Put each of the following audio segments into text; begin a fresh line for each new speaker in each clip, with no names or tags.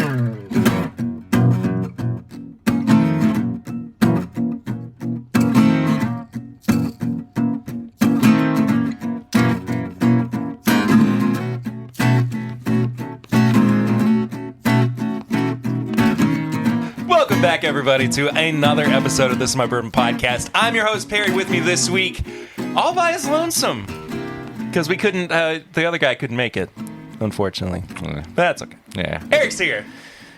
Welcome back, everybody, to another episode of This Is My Bourbon Podcast. I'm your host, Perry. With me this week, all by his lonesome, because we couldn't, the other guy couldn't make it, unfortunately. That's okay.
Yeah.
Eric's here.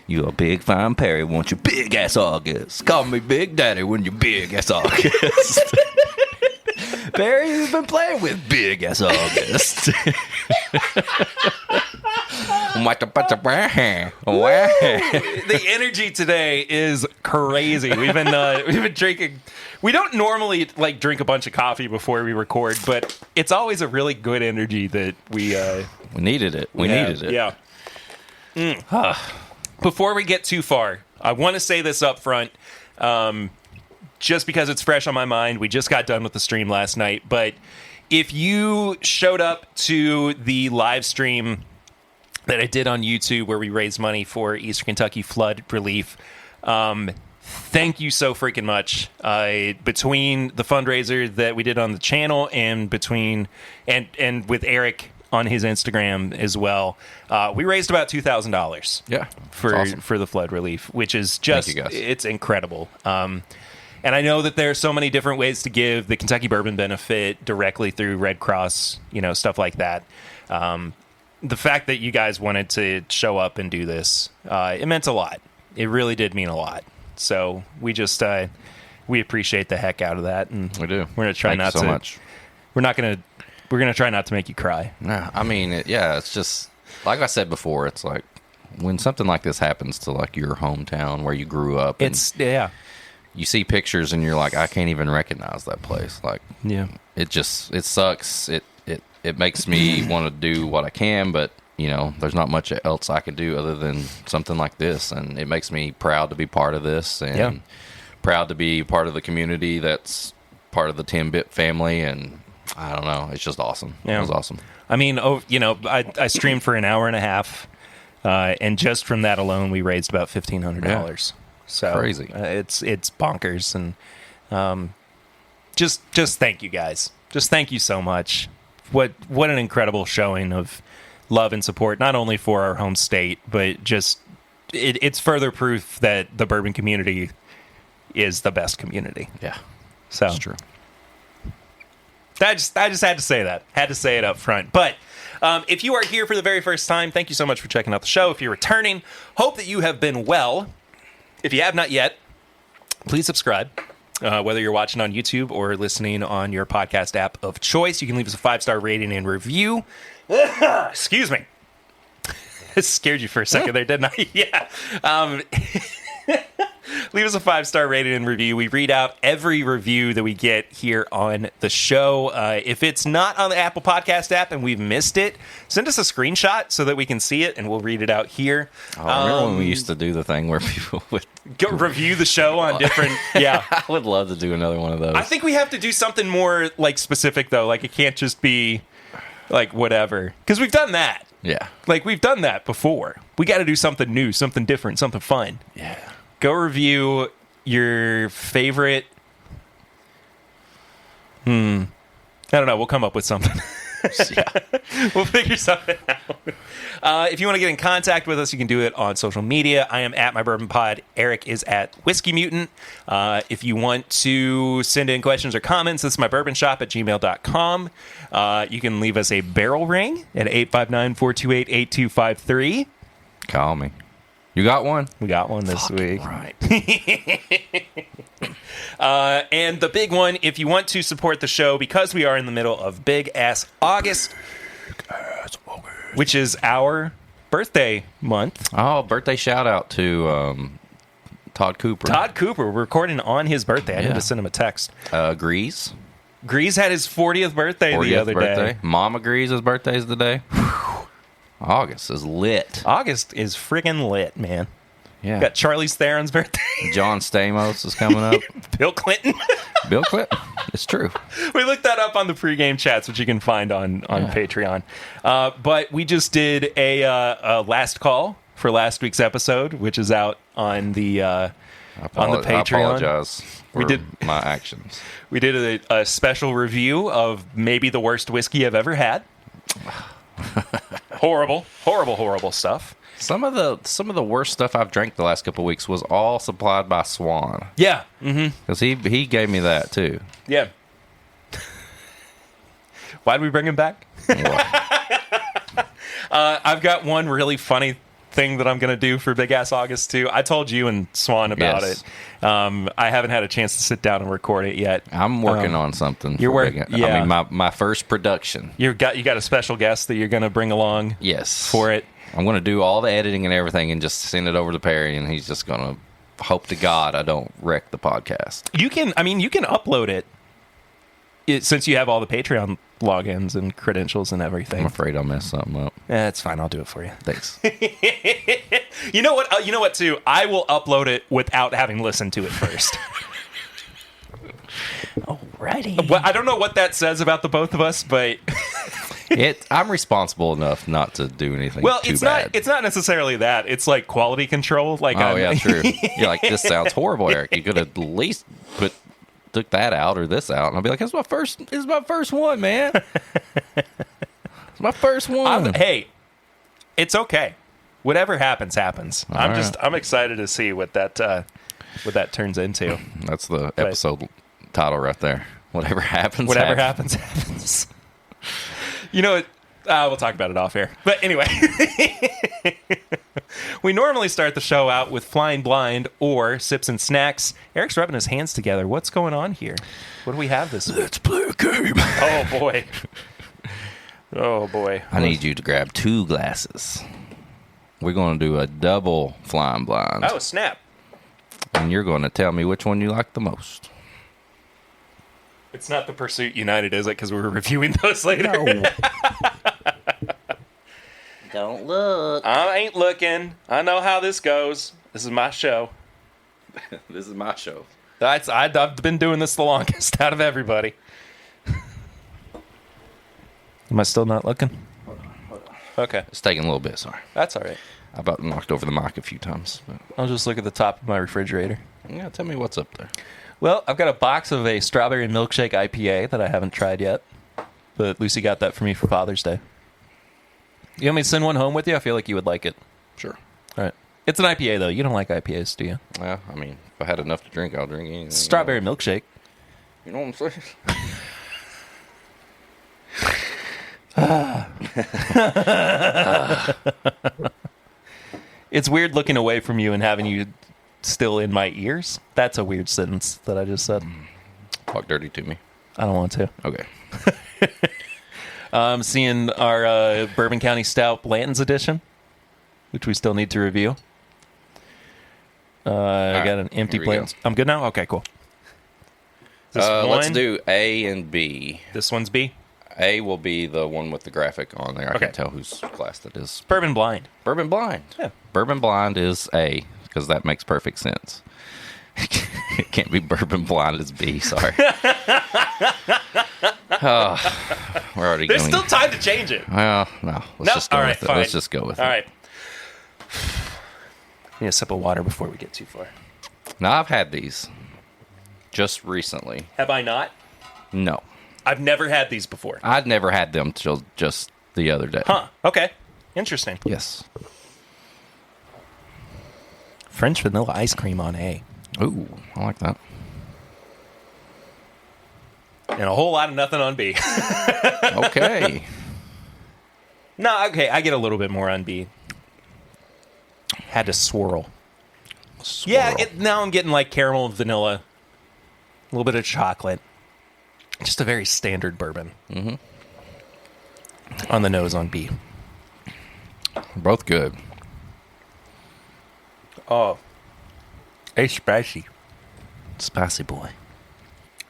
You a big fine Perry, want your big ass August. Call me Big Daddy when you big ass August. Perry, you've been playing with big ass August.
The energy today is crazy. We've been drinking. We don't normally drink a bunch of coffee before we record, but it's always a really good energy that we
needed it. We needed it.
Yeah. Before we get too far, I want to say this up front, just because it's fresh on my mind. We just got done with the stream last night, but if you showed up to the live stream that I did on YouTube where we raised money for Eastern Kentucky flood relief, thank you so freaking much. Between the fundraiser that we did on the channel and and with Eric on his Instagram as well, we raised about $2,000.
Yeah,
for the flood relief, which is just,
thank you guys.
It's incredible. And I know that there are so many different ways to give the Kentucky Bourbon benefit directly through Red Cross, stuff like that. The fact that you guys wanted to show up and do this, it meant a lot. It really did mean a lot. So we just we appreciate the heck out of that, and
we do.
We're gonna try
Thank
not
you so
to.
Much.
We're gonna try not to make you cry.
Yeah, I mean, it's just like I said before. It's like when something like this happens to your hometown where you grew up. You see pictures and you're like, I can't even recognize that place. It sucks. It makes me want to do what I can, but there's not much else I can do other than something like this, and it makes me proud to be part of this, and proud to be part of the community that's part of the 10-bit family, and I don't know, it's just awesome. Yeah. It was awesome.
I mean, I streamed for an hour and a half, and just from that alone, we raised about $1,500.
Yeah.
So
crazy.
It's bonkers, and just thank you guys. Just thank you so much. What an incredible showing of love and support, not only for our home state, but just it's further proof that the bourbon community is the best community.
Yeah,
so
that's true.
I just had to say that. Had to say it up front. But if you are here for the very first time, thank you so much for checking out the show. If you're returning, hope that you have been well. If you have not yet, please subscribe. Whether you're watching on YouTube or listening on your podcast app of choice, you can leave us a 5-star rating and review. Excuse me. It scared you for a second there, didn't I? Yeah. Leave us a 5-star rating and review. We read out every review that we get here on the show. If it's not on the Apple Podcast app and we've missed it, send us a screenshot so that we can see it and we'll read it out here.
Remember when we used to do the thing where people would
go review the show on different... Yeah.
I would love to do another one of those.
I think we have to do something more specific, though. It can't just be whatever. Because we've done that.
Yeah.
We've done that before. We got to do something new, something different, something fun.
Yeah.
Go review your favorite... I don't know. We'll come up with something.
Yeah.
We'll figure something out. If you want to get in contact with us, you can do it on social media. I am at My Bourbon Pod. Eric is at Whiskey Mutant. If you want to send in questions or comments, this is mybourbonshop@gmail.com. You can leave us a barrel ring at 859-428-8253.
Call me. You got one?
We got one this week.
Right.
And the big one, if you want to support the show, because we are in the middle of Big Ass August, which is our birthday month.
Oh, birthday shout out to Todd Cooper.
Todd Cooper, we're recording on his birthday. I need to send him a text.
Grease.
Grease had his 40th birthday the other day.
Mama Grease's birthday is the day. August is lit.
August is friggin' lit, man.
Yeah.
Got Charlize Theron's birthday.
John Stamos is coming up.
Bill Clinton.
Bill Clinton. It's true.
We looked that up on the pregame chats, which you can find on Patreon. But we just did a last call for last week's episode, which is out on the Patreon.
I apologize for my actions.
We did a special review of maybe the worst whiskey I've ever had. Horrible stuff.
Some of the worst stuff I've drank the last couple of weeks was all supplied by Swan.
Yeah,
because he gave me that too.
Yeah. Why'd we bring him back? I've got one really funny thing that I'm going to do for Big Ass August too. I told you and Swan about it. I haven't had a chance to sit down and record it yet.
I'm working on something.
You're working. Yeah.
I mean, my first production.
You got a special guest that you're going to bring along.
Yes.
For it.
I'm going to do all the editing and everything and just send it over to Perry, and he's just going to hope to God I don't wreck the podcast.
You can upload it since you have all the Patreon logins and credentials and everything.
I'm afraid I'll mess something up.
It's fine. I'll do it for you.
Thanks.
You know what? You know what? Too. I will upload it without having listened to it first.
Alrighty.
Well, I don't know what that says about the both of us, but
I'm responsible enough not to do anything.
Well,
too
it's
bad.
It's not necessarily that. It's like quality control. Like,
yeah, true. You're like, this sounds horrible, Eric. You could at least took that out or this out, and I'll be like, "This is my first one, man. It's my first one."
Hey, it's okay. Whatever happens. I'm excited to see what that turns into.
That's the episode title right there. Whatever happens.
Happens. You know what? We'll talk about it off air. But anyway, we normally start the show out with Flying Blind or Sips and Snacks. Eric's rubbing his hands together. What's going on here? What do we have this week?
Let's play a game.
Oh, boy.
I need you to grab 2 glasses. We're going to do a double Flying Blind.
Oh, snap.
And you're going to tell me which one you like the most.
It's not the Pursuit United, is it? Because we're reviewing those later.
No. Don't look.
I ain't looking. I know how this goes. This is my show.
This is my show.
I've been doing this the longest out of everybody. Am I still not looking?
Hold on.
Okay.
It's taking a little bit, sorry.
That's all right.
I about knocked over the mic a few times. But
I'll just look at the top of my refrigerator.
yeah, tell me what's up there.
Well, I've got a box of a strawberry milkshake IPA that I haven't tried yet. But Lucy got that for me for Father's Day. You want me to send one home with you? I feel like you would like it.
Sure.
All right. It's an IPA, though. You don't like IPAs, do you?
Yeah, I mean, if I had enough to drink, I'll drink anything.
Strawberry milkshake.
You know what I'm saying?
It's weird looking away from you and having you still in my ears. That's a weird sentence that I just said.
Talk dirty to me.
I don't want to.
Okay.
I'm seeing our Bourbon County Stout Blanton's edition, which we still need to review. I got an empty Blanton's. I'm good now? Okay, cool.
Let's do A and B.
This one's B?
A will be the one with the graphic on there. I
Okay.
can tell whose class that is.
Bourbon Blind.
Bourbon Blind.
Yeah.
Bourbon Blind is A, because that makes perfect sense. It can't be Bourbon Blind, it's B, sorry. We're already
There's
going.
still time to change it.
Well, no. Let's just go
all right,
with it.
fine.
Let's just go with it.
All right. Need a sip of water before we get too far.
Now, I've had these just recently.
Have I not?
No.
I've never had these before.
I'd never had them till just the other day.
Huh. Okay. Interesting.
Yes.
French vanilla ice cream on A.
Ooh, I like that.
And a whole lot of nothing on B.
Okay.
No, okay. I get a little bit more on B. Had to swirl. Yeah, now I'm getting like caramel and vanilla. A little bit of chocolate. Just a very standard bourbon.
Mm-hmm.
On the nose on B.
Both good.
Oh. It's spicy.
Spicy boy.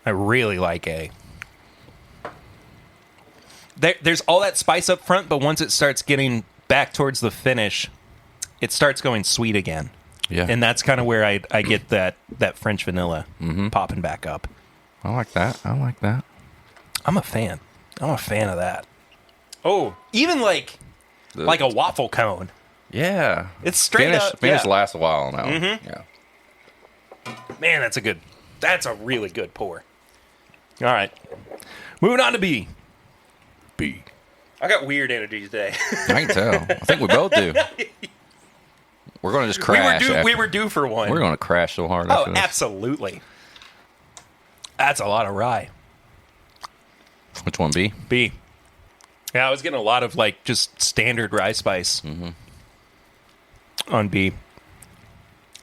I really like A. There's all that spice up front, but once it starts getting back towards the finish, it starts going sweet again.
Yeah.
And that's kind of where I get that French vanilla popping back up.
I like that.
I'm a fan. I'm a fan of that. Oh, even like a waffle cone.
Yeah.
It's straight up.
Finish lasts a while now.
Mm-hmm.
Yeah.
Man, that's a really good pour. All right. Moving on to B. B. I got weird energy today.
I can tell. I think we both do. We're going to just crash.
We were due for one.
We're going to crash so hard.
Oh, absolutely. That's a lot of rye.
Which one, B?
B. Yeah, I was getting a lot of like just standard rye spice on B.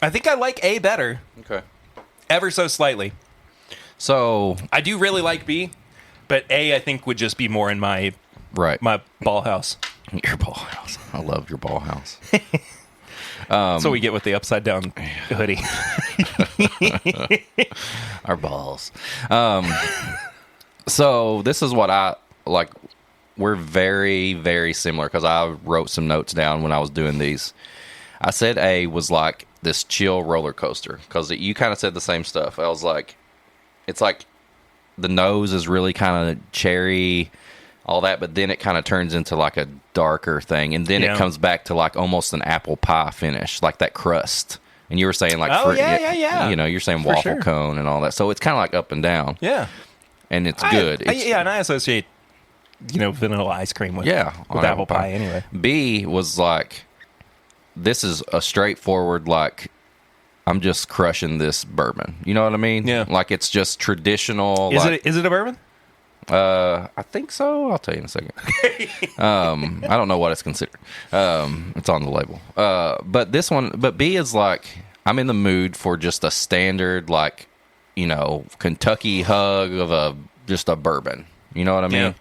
I think I like A better.
Okay.
Ever so slightly.
So
I do really like B, but A I think would just be more in my ball house.
Your ball house. I love your ball house.
So we get with the upside down hoodie.
Our balls. So this is what I like. We're very, very similar because I wrote some notes down when I was doing these. I said A was like this chill roller coaster because you kind of said the same stuff. I was like, it's like the nose is really kind of cherry, all that, but then it kind of turns into like a darker thing, and then it comes back to like almost an apple pie finish, like that crust. And you were saying like,
yeah.
You know, you're saying waffle cone and all that, so it's kind of like up and down.
Yeah,
and it's good.
And I associate, vanilla ice cream with apple pie anyway.
B was like, this is a straightforward like, I'm just crushing this bourbon. You know what I mean?
Yeah.
Like it's just traditional.
Is it a bourbon?
I think so. I'll tell you in a second. I don't know what it's considered. It's on the label. But B is like, I'm in the mood for just a standard, like, Kentucky hug of just a bourbon. You know what I mean?
Yeah.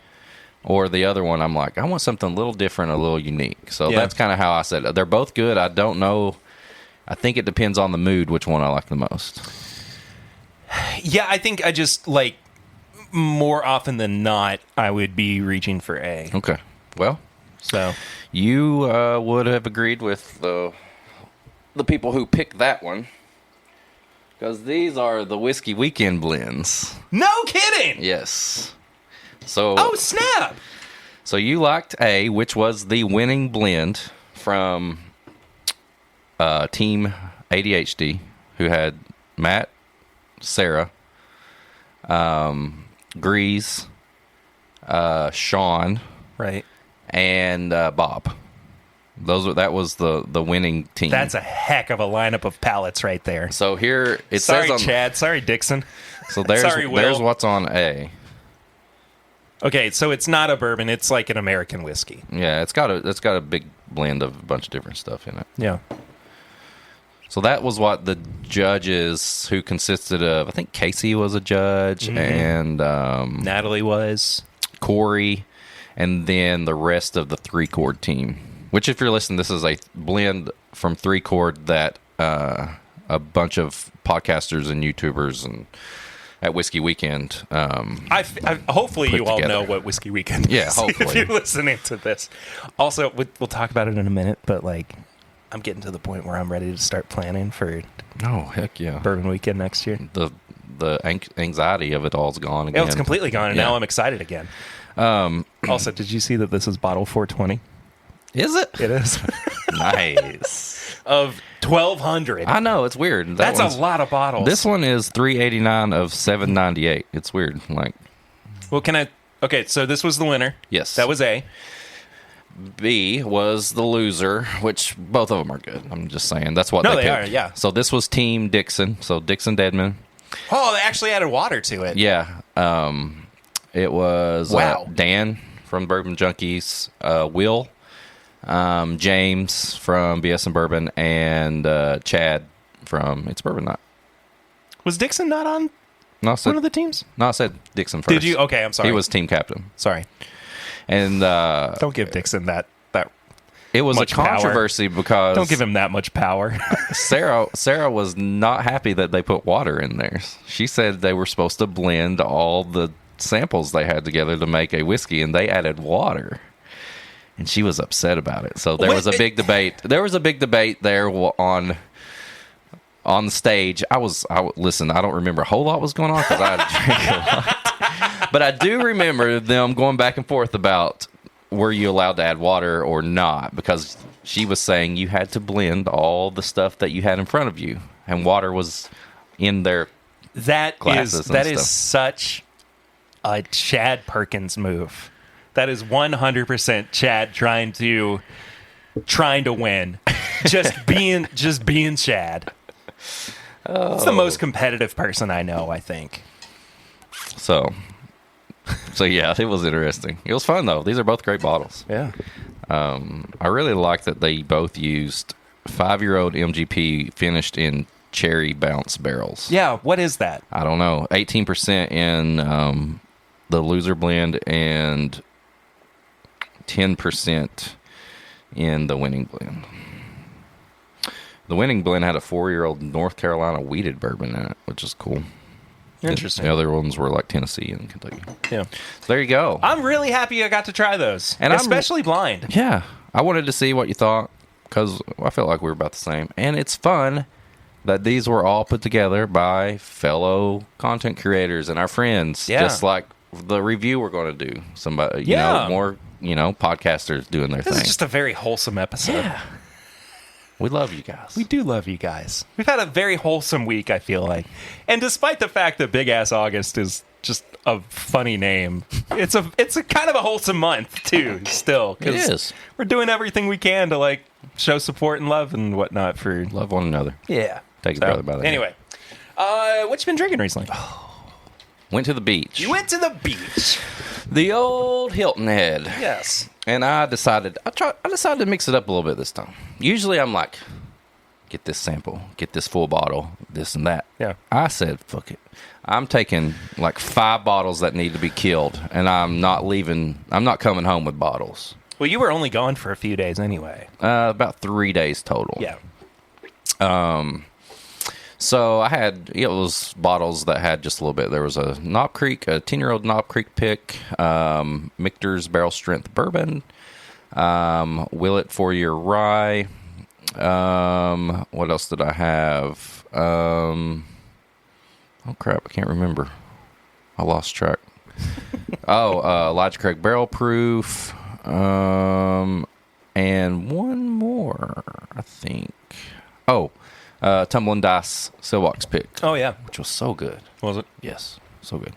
Or the other one, I'm like, I want something a little different, a little unique. So that's kind of how I said it. They're both good. I don't know. I think it depends on the mood which one I like the most.
Yeah, I think I just like more often than not I would be reaching for A.
Okay. Well,
so
you would have agreed with the people who picked that one because these are the Whiskey Weekend blends.
No kidding.
Yes. So.
Oh snap!
So you liked A, which was the winning blend from Team ADHD, who had Matt, Sarah, Grease, Sean,
right,
and Bob. That was the winning team.
That's a heck of a lineup of palettes right there.
So here it
says
on
Chad. Sorry, Dixon.
So there's what's on A.
Okay, so it's not a bourbon; it's like an American whiskey.
Yeah, it's got a big blend of a bunch of different stuff in it.
Yeah.
So that was what the judges, who consisted of, I think Casey was a judge, and
Natalie was,
Corey, and then the rest of the 3-Chord team. Which, if you're listening, this is a blend from 3-Chord that a bunch of podcasters and YouTubers and at Whiskey Weekend.
Hopefully you all know what Whiskey Weekend is.
Yeah, hopefully.
If you're listening to this. Also, we'll talk about it in a minute, but like, I'm getting to the point where I'm ready to start planning for
heck yeah,
Bourbon Weekend next year.
The anxiety of it all's gone again.
It's completely gone, and now I'm excited again. Also, did you see that this is bottle 420?
Is it?
It is.
Nice.
Of 1,200.
I know, it's weird.
That's a lot of bottles.
This one is 389 of 798. It's weird. Like,
well, okay, so this was the winner.
Yes.
That was A.
B was the loser, which both of them are good. I'm just saying. That's what they picked.
are, yeah.
So this was Team Dixon. So Dixon Deadman.
Oh, they actually added water to it.
Yeah. It was Dan from Bourbon Junkies, Will, James from BS and Bourbon, and Chad from It's Bourbon Night.
Was Dixon not on one of the teams?
No, I said Dixon first.
Did you? Okay, I'm sorry.
He was team captain.
Sorry.
And
don't give Dixon that
it was a controversy
power.
Because
don't give him that much power.
Sarah was not happy that they put water in there. She said they were supposed to blend all the samples they had together to make a whiskey, and they added water, and she was upset about it. So there was a big debate. There was a big debate there on the stage. Listen, I don't remember a whole lot was going on because I had drank a lot, but I do remember them going back and forth about were you allowed to add water or not, because she was saying you had to blend all the stuff that you had in front of you, and water was in their glasses.
That is such a Chad Perkins move. That is 100% Chad trying to win. just being Chad. It's the most competitive person I know, I think.
So yeah, it was interesting. It was fun though. These are both great bottles.
Yeah.
I really like that they both used 5-year-old MGP finished in cherry bounce barrels.
Yeah, what is that?
I don't know. 18% in the loser blend and 10% in the winning blend. The winning blend had a 4-year-old North Carolina wheated bourbon in it, which is cool.
Interesting.
The other ones were like Tennessee and Kentucky.
Yeah.
So there you go.
I'm really happy I got to try those, and especially blind.
Yeah. I wanted to see what you thought because I felt like we were about the same. And it's fun that these were all put together by fellow content creators and our friends.
Yeah.
Just like the review we're going to do. Somebody, you know, more, podcasters doing their thing.
This is just a very wholesome episode.
Yeah. We love you guys.
We do love you guys. We've had a very wholesome week, I feel like. And despite the fact that Big Ass August is just a funny name, it's a kind of a wholesome month, too, still.
It is.
We're doing everything we can to, like, show support and love and whatnot for...
Love one another.
Yeah.
Take your brother by the hand.
Anyway. What you been drinking recently?
Went to the beach.
You went to the beach.
The old Hilton Head.
Yes.
And I decided to mix it up a little bit this time. Usually I'm like, get this sample, get this full bottle, this and that.
Yeah.
I said, fuck it. I'm taking like 5 bottles that need to be killed, and I'm not coming home with bottles.
Well, you were only gone for a few days anyway.
About 3 days total.
Yeah.
So I had, it was bottles that had just a little bit. There was a Knob Creek, a 10-year-old Knob Creek pick, Michter's Barrel Strength Bourbon, Willet 4-year Rye. What else did I have? Oh, crap, I can't remember. I lost track. Elijah Craig Barrel Proof, and one more, I think. Tumbling Dice Silbox pick.
Oh, yeah.
Which was so good.
Was it?
Yes, so good.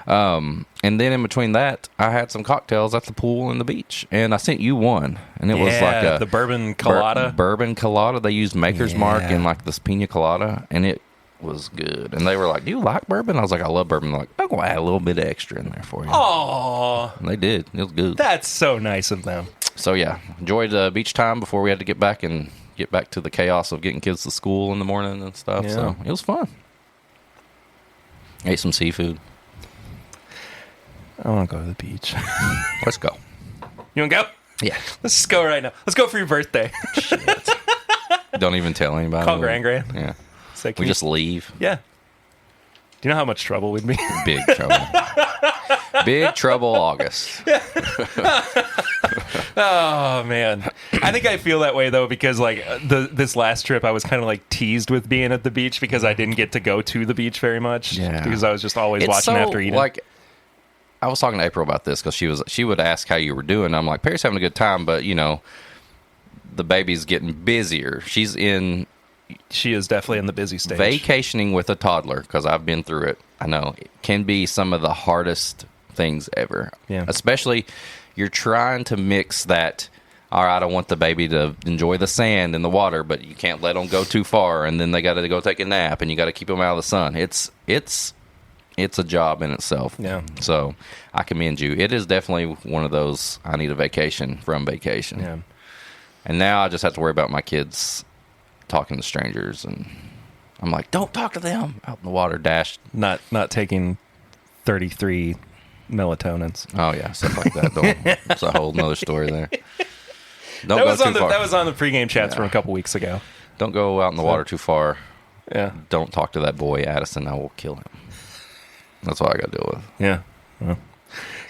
And then in between that, I had some cocktails at the pool and the beach. And I sent you one. And it was like
the bourbon colada.
Bourbon colada. They used Maker's Mark and like this pina colada. And it was good. And they were like, do you like bourbon? I was like, I love bourbon. They're like, I'm going to add a little bit of extra in there for you.
Aww.
And they did. It was good.
That's so nice of them.
So, yeah. Enjoyed beach time before we had to get back to the chaos of getting kids to school in the morning and stuff. Yeah. So it was fun. Ate some seafood.
I want to go to the beach.
Let's go.
You want to go?
Yeah.
Let's just go right now. Let's go for your birthday.
Shit. Don't even tell anybody.
Call Gran.
Yeah.
Like,
we just leave.
Yeah. Do you know how much trouble we'd be?
Big trouble. Big trouble August.
Oh, man. I think I feel that way, though, because, like, this last trip, I was kind of, like, teased with being at the beach because I didn't get to go to the beach very much.
Yeah.
Because I was just always watching after eating.
Like, I was talking to April about this because she would ask how you were doing. I'm like, Perry's having a good time, but, the baby's getting busier. She is definitely in the busy stage. Vacationing with a toddler, because I've been through it. I know it can be some of the hardest things ever.
Yeah.
Especially you're trying to mix that. All right, I want the baby to enjoy the sand and the water, but you can't let them go too far, and then they got to go take a nap, and you got to keep them out of the sun. It's a job in itself.
Yeah.
So I commend you. It is definitely one of those. I need a vacation from vacation.
Yeah. And
now I just have to worry about my kids talking to strangers, and I'm like, don't talk to them out in the water.
Not taking 33 melatonins.
Oh yeah, stuff like that. It's a whole nother story there.
That was on the pregame chats from a couple weeks ago.
Don't go out in the water too far.
Yeah.
Don't talk to that boy Addison. I will kill him. That's what I got to deal with.
Yeah. Well,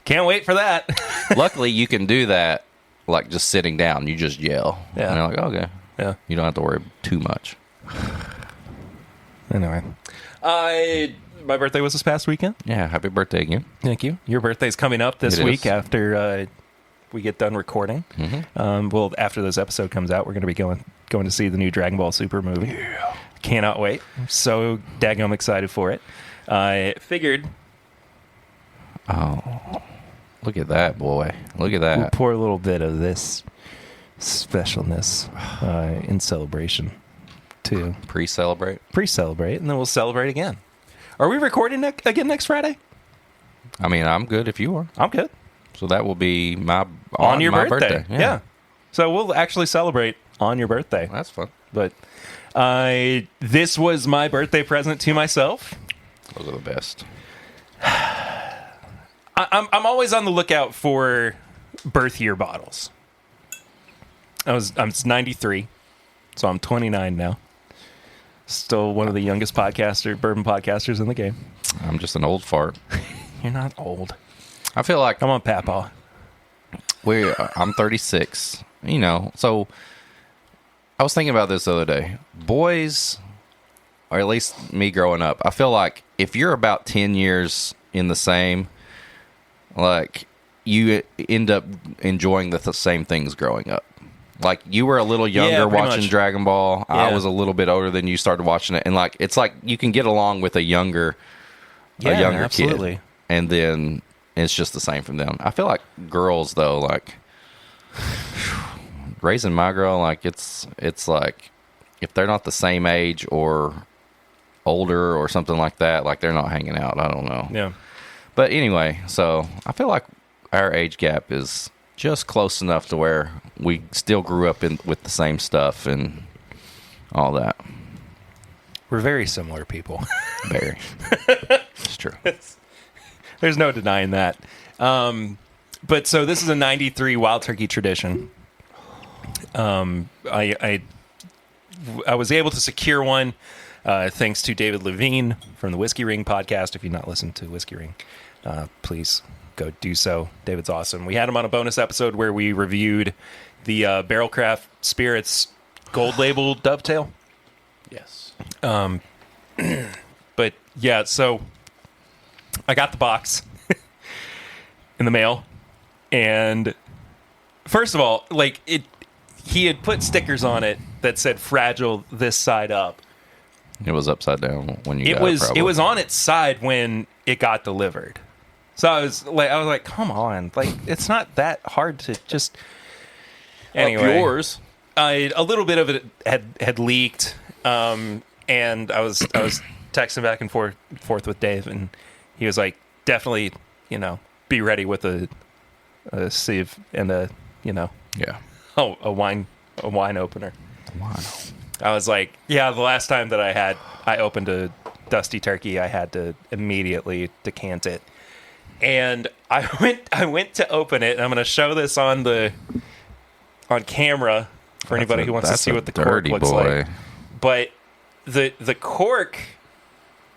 can't wait for that.
Luckily, you can do that like just sitting down. You just yell.
Yeah.
And they're like, okay.
Yeah.
You don't have to worry too much.
Anyway. My birthday was this past weekend.
Yeah. Happy birthday again.
Thank you. Your birthday's coming up this week after we get done recording. Well, after this episode comes out, we're going to be going to see the new Dragon Ball Super movie. Yeah. Cannot wait. I'm so daggum excited for it. I figured...
Oh, look at that, boy. Look at that.
We'll pour a little bit of this specialness in celebration too.
Pre-celebrate,
and then we'll celebrate again. Are we recording again next Friday?
I mean, I'm good if you are.
I'm good.
So that will be
on your birthday.
Yeah.
So we'll actually celebrate on your birthday.
That's fun.
But this was my birthday present to myself.
Those are the best.
I'm always on the lookout for birth year bottles. I'm 93, so I'm 29 now. Still one of the youngest bourbon podcasters in the game.
I'm just an old fart.
You're not old.
I feel like
I'm on Papa.
I'm 36. You know, so I was thinking about this the other day. Boys, or at least me growing up, I feel like if you're about 10 years in the same, like you end up enjoying the same things growing up. Like you were a little younger watching Dragon Ball. Yeah. I was a little bit older than you, started watching it, and like it's like you can get along with a younger
absolutely.
kid, and then it's just the same from them. I feel like girls though, like raising my girl, like it's like if they're not the same age or older or something like that, like they're not hanging out. I don't know.
Yeah.
But anyway, so I feel like our age gap is just close enough to where we still grew up with the same stuff and all that.
We're very similar people.
Very. It's true.
There's no denying that. But so this is a 93 Wild Turkey tradition. I was able to secure one thanks to David Levine from the Whiskey Ring podcast. If you've not listened to Whiskey Ring, please go do so. David's awesome. We had him on a bonus episode where we reviewed the Barrelcraft Spirits Gold Label Dovetail.
Yes.
But yeah, so I got the box in the mail, and first of all, like he had put stickers on it that said "fragile" this side up.
It was upside down when you got it.
It was on its side when it got delivered. So I was like, come on, like it's not that hard to just. Anyway,
up yours.
A little bit of it had leaked, and I was texting back and forth with Dave, and he was like, definitely, be ready with a sieve and a wine opener.
Wow.
I was like, yeah, the last time that I opened a Dusty Turkey, I had to immediately decant it. And I went to open it, and I'm going to show this on camera for anybody who wants to see what the cork looks like. But the cork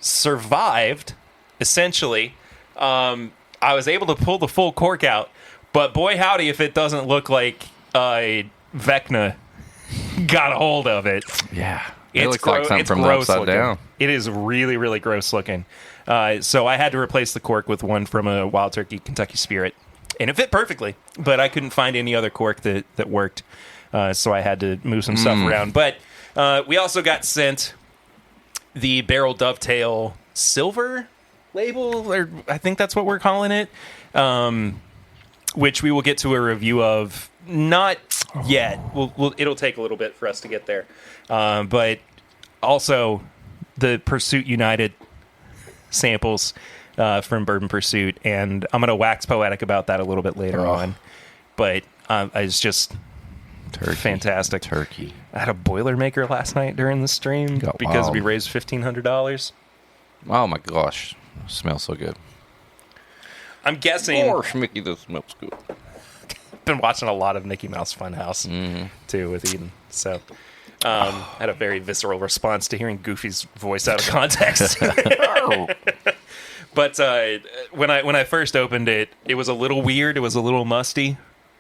survived, essentially. I was able to pull the full cork out, but boy howdy if it doesn't look like Vecna got a hold of it.
Yeah. It looks like something from the upside down.
It is really, really gross looking. So I had to replace the cork with one from a Wild Turkey Kentucky Spirit. And it fit perfectly, but I couldn't find any other cork that worked. So I had to move some stuff around. But we also got sent the Barrel Dovetail Silver label, or I think that's what we're calling it, which we will get to a review of. Not yet. It'll take a little bit for us to get there. But also the Pursuit United samples from Bourbon Pursuit, and I'm going to wax poetic about that a little bit later on. But it's just fantastic.
Turkey.
I had a Boilermaker last night during the stream because we raised $1,500.
Oh my gosh. It smells so good.
I'm guessing...
Gosh, Mickey, this smells good.
Been watching a lot of Mickey Mouse Funhouse too with Eden, so had a very visceral response to hearing Goofy's voice out of context. But when I first opened it, it was a little weird. It was a little musty,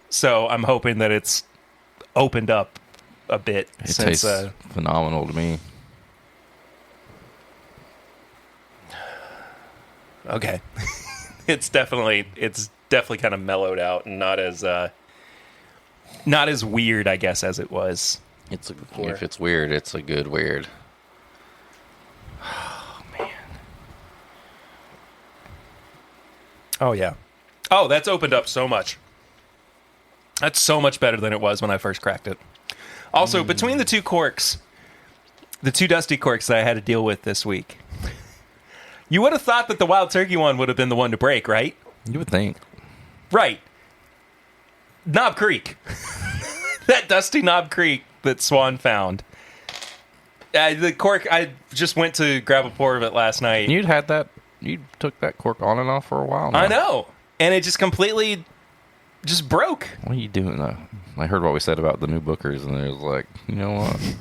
so I'm hoping that it's opened up a bit.
It tastes phenomenal to me.
Okay, it's definitely kind of mellowed out and not as not as weird, I guess, as it was.
If it's weird, it's a good weird.
Oh, man. Oh, yeah. Oh, that's opened up so much. That's so much better than it was when I first cracked it. Also, between the two corks, the two dusty corks that I had to deal with this week, you would have thought that the Wild Turkey one would have been the one to break, right?
You would think.
Right. Knob Creek. That dusty Knob Creek that Swan found. The cork, I just went to grab a pour of it last night.
You took that cork on and off for a while now.
I know. And it just completely just broke.
What are you doing? I heard what we said about the new Bookers, and it was like, you know what?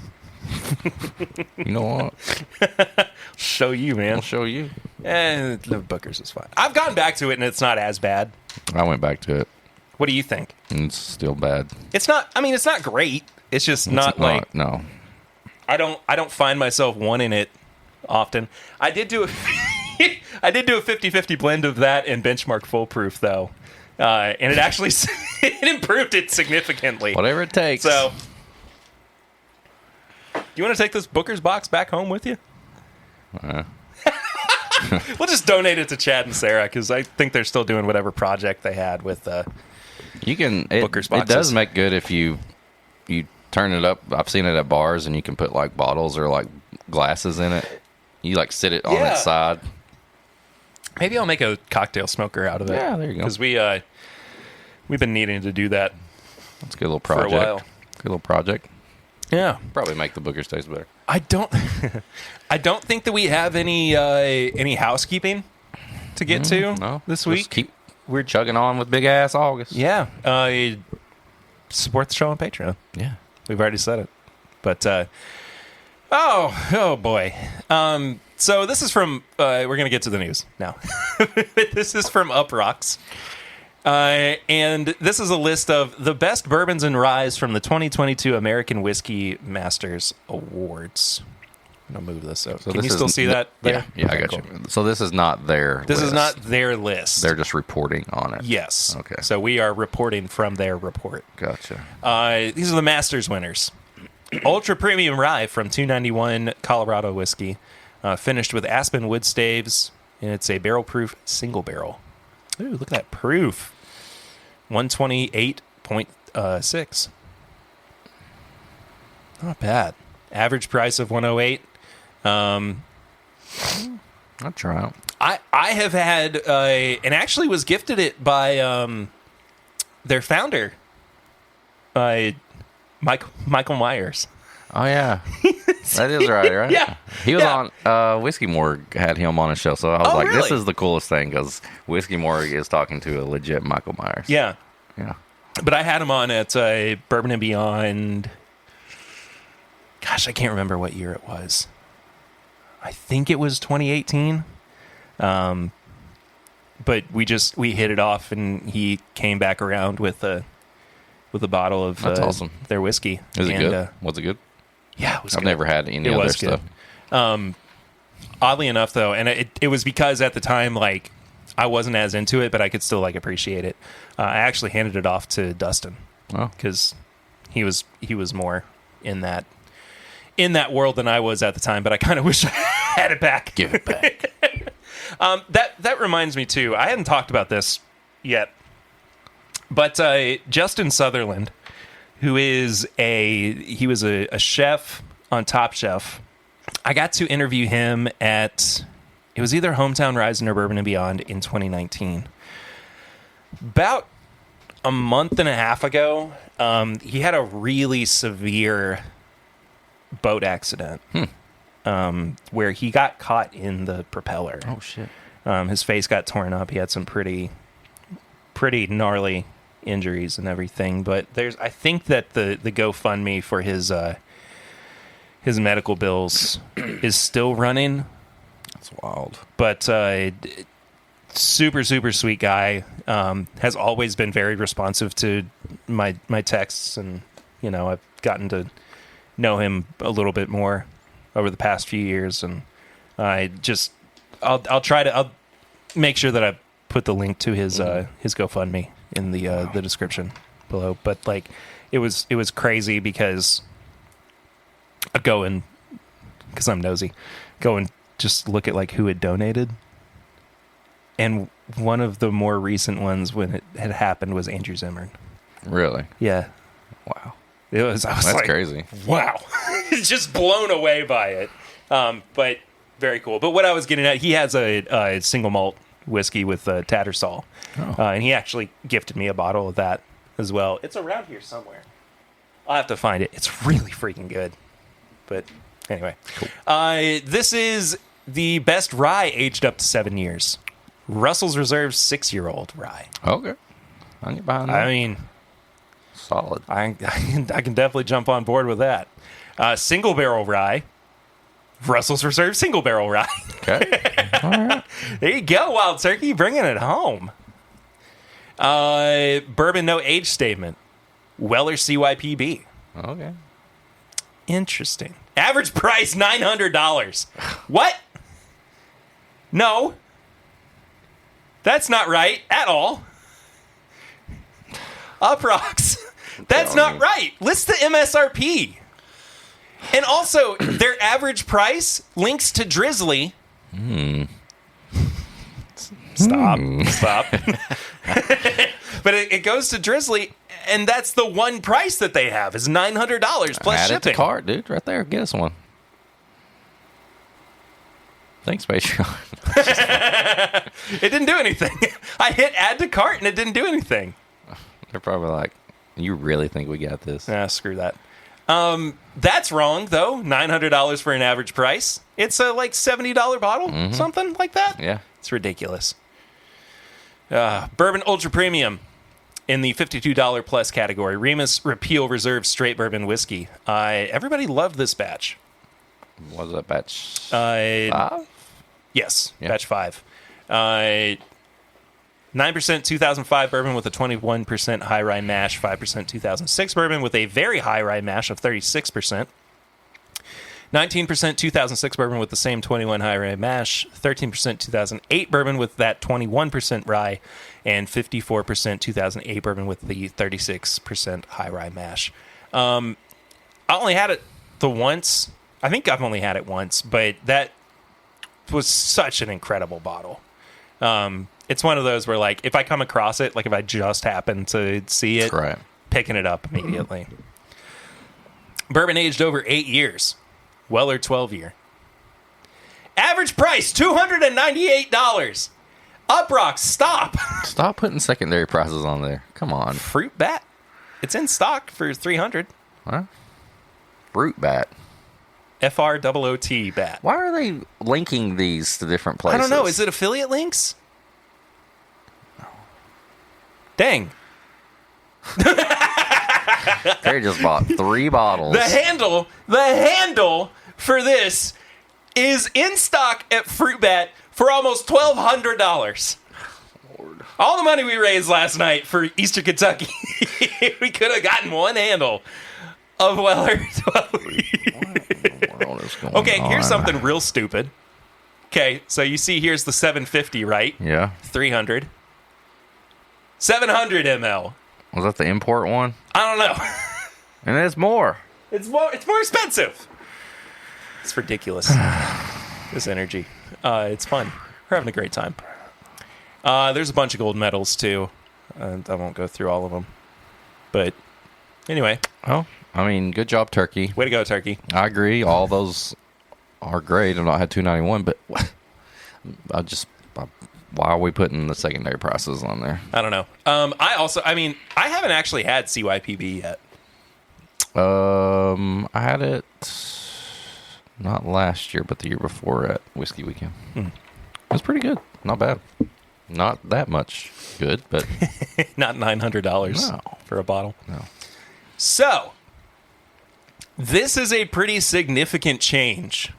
You know what?
Show you, man.
I'll show you.
And the Bookers is fine. I've gone back to it, and it's not as bad.
I went back to it.
What do you think?
And it's still bad.
It's not. I mean, it's not great. It's just not like.
No.
I don't find myself wanting it often. I did do a 50-50 blend of that and Benchmark Foolproof though, and it actually it improved it significantly.
Whatever it takes.
So, do you want to take this Booker's box back home with you? We'll just donate it to Chad and Sarah because I think they're still doing whatever project they had with Booker's boxes.
It does make good if you turn it up. I've seen it at bars, and you can put like bottles or like glasses in it. You like sit it on its side.
Maybe I'll make a cocktail smoker out of it.
Yeah, there you go.
Because we've been needing to do that.
That's a good little project.
For a while.
Good little project.
Yeah,
probably make the Bookers taste better.
I don't think that we have any housekeeping to get to this week.
We're chugging on with big ass August.
Yeah, support the show on Patreon.
Yeah,
we've already said it, but oh boy. So this is from we're gonna get to the news now. This is from Uprocks. And this is a list of the best bourbons and ryes from the 2022 American Whiskey Masters Awards. I'm going to move this up. So Can you still see that there?
Yeah, I got you. So this is not their
This
list.
is not their list.
They're just reporting on it.
Yes.
Okay.
So we are reporting from their report.
Gotcha.
These are the Masters winners. Ultra Premium Rye from 291 Colorado Whiskey. Finished with Aspen wood staves. And it's a barrel-proof single barrel. Ooh, look at that proof. 128.6. Not bad. Average price of 108.
I'll try out.
I have had and actually was gifted it by their founder, Michael Myers.
Oh yeah, that is right?
Yeah,
he was on Whiskey Morgue. Had him on his show, so I was like,
really?
"This is the coolest thing," because Whiskey Morgue is talking to a legit Michael Myers.
Yeah.
But
I had him on at Bourbon and Beyond. Gosh, I can't remember what year it was. I think it was 2018. But we hit it off, and he came back around with a bottle of
That's awesome.
Their whiskey.
Is it good? Was it good?
Yeah, it was
I've
good.
never had any of their stuff.
Oddly enough, though, and it was because at the time, like, I wasn't as into it, but I could still like appreciate it. I actually handed it off to Dustin because he was more in that world than I was at the time. But I kind of wish I had it back.
Give it back.
That reminds me too. I hadn't talked about this yet, but Justin Sutherland, who is he was a chef on Top Chef. I got to interview him at. It was either Hometown Rising or Bourbon and Beyond in 2019. About a month and a half ago, he had a really severe boat accident where he got caught in the propeller.
Oh, shit.
His face got torn up. He had some pretty gnarly injuries and everything. But I think that the GoFundMe for his medical bills is still running.
That's wild.
But super, super sweet guy. Has always been very responsive to my texts, and I've gotten to know him a little bit more over the past few years, and I'll make sure that I put the link to his GoFundMe in the description below. But it was crazy because I go and, because I'm nosy, go and just look at like who had donated. And one of the more recent ones when it had happened was Andrew Zimmern.
Really?
Yeah.
Wow.
I was
That's
like,
crazy.
Wow. Just blown away by it. But very cool. But what I was getting at, he has a single malt whiskey with Tattersall. Oh. And he actually gifted me a bottle of that as well. It's around here somewhere. I'll have to find it. It's really freaking good. But anyway. Cool. This is the best rye aged up to 7 years. Russell's Reserve 6-year-old rye.
Okay. I'll get behind that.
I mean,
solid.
I can definitely jump on board with that. Single barrel rye. Russell's Reserve single barrel rye.
Okay. All right.
There you go, Wild Turkey, bringing it home. Bourbon no age statement. Weller CYPB.
Okay.
Interesting. Average price $900. What? No. That's not right at all. Uprox. That's not right. List the MSRP. And also, their average price links to Drizzly. Stop. But it goes to Drizzly, and that's the one price that they have is $900 plus
Add
shipping.
it to cart, dude. Right there. Get us one. Thanks, Patreon.
It didn't do anything. I hit add to cart, and it didn't do anything.
They're probably like, you really think we got this?
Nah, screw that. That's wrong, though. $900 for an average price. It's a like $70 bottle, something like that.
Yeah.
It's ridiculous. Bourbon Ultra Premium in the $52 plus category. Remus Repeal Reserve Straight Bourbon Whiskey. Everybody loved this batch.
Was that batch
5? Yes,
yeah.
batch 5. 9% 2005 bourbon with a 21% high rye mash, 5% 2006 bourbon with a very high rye mash of 36%. 19% 2006 bourbon with the same 21 high rye mash, 13% 2008 bourbon with that 21% rye, and 54% 2008 bourbon with the 36% high rye mash. I only had it the once. I think I've only had it once, but that was such an incredible bottle. It's one of those where, like, if I come across it, like if I just happen to see it,
right.
Picking it up immediately. Bourbon aged over 8 years. Weller 12-year. Average price, $298. Uprock, stop.
Stop putting secondary prices on there. Come on.
Fruit Bat. It's in stock for $300.
Huh? Fruit Bat.
FROOT Bat.
Why are they linking these to different places?
I don't know. Is it affiliate links? Dang.
They just bought 3 bottles.
The handle for this is in stock at Fruit Bat for almost $1,200.
Lord.
All the money we raised last night for Eastern Kentucky, we could have gotten one handle of Weller 12. Okay, here's something real stupid. Okay, so you see here's the 750, right?
Yeah.
300. 700 ml.
Was that the import one?
I don't know.
And it's more.
It's more expensive. It's ridiculous. This energy. It's fun. We're having a great time. There's a bunch of gold medals too. I won't go through all of them. But anyway.
Oh, I mean, good job, Turkey.
Way to go, Turkey. I
agree. All those are great. I've not had 291, but why are we putting the secondary prices on there?
I don't know. I haven't actually had CYPB yet.
I had it not last year, but the year before at Whiskey Weekend. It was pretty good. Not bad. Not that much good, but
not $900 for a bottle.
No.
So, this is a pretty significant change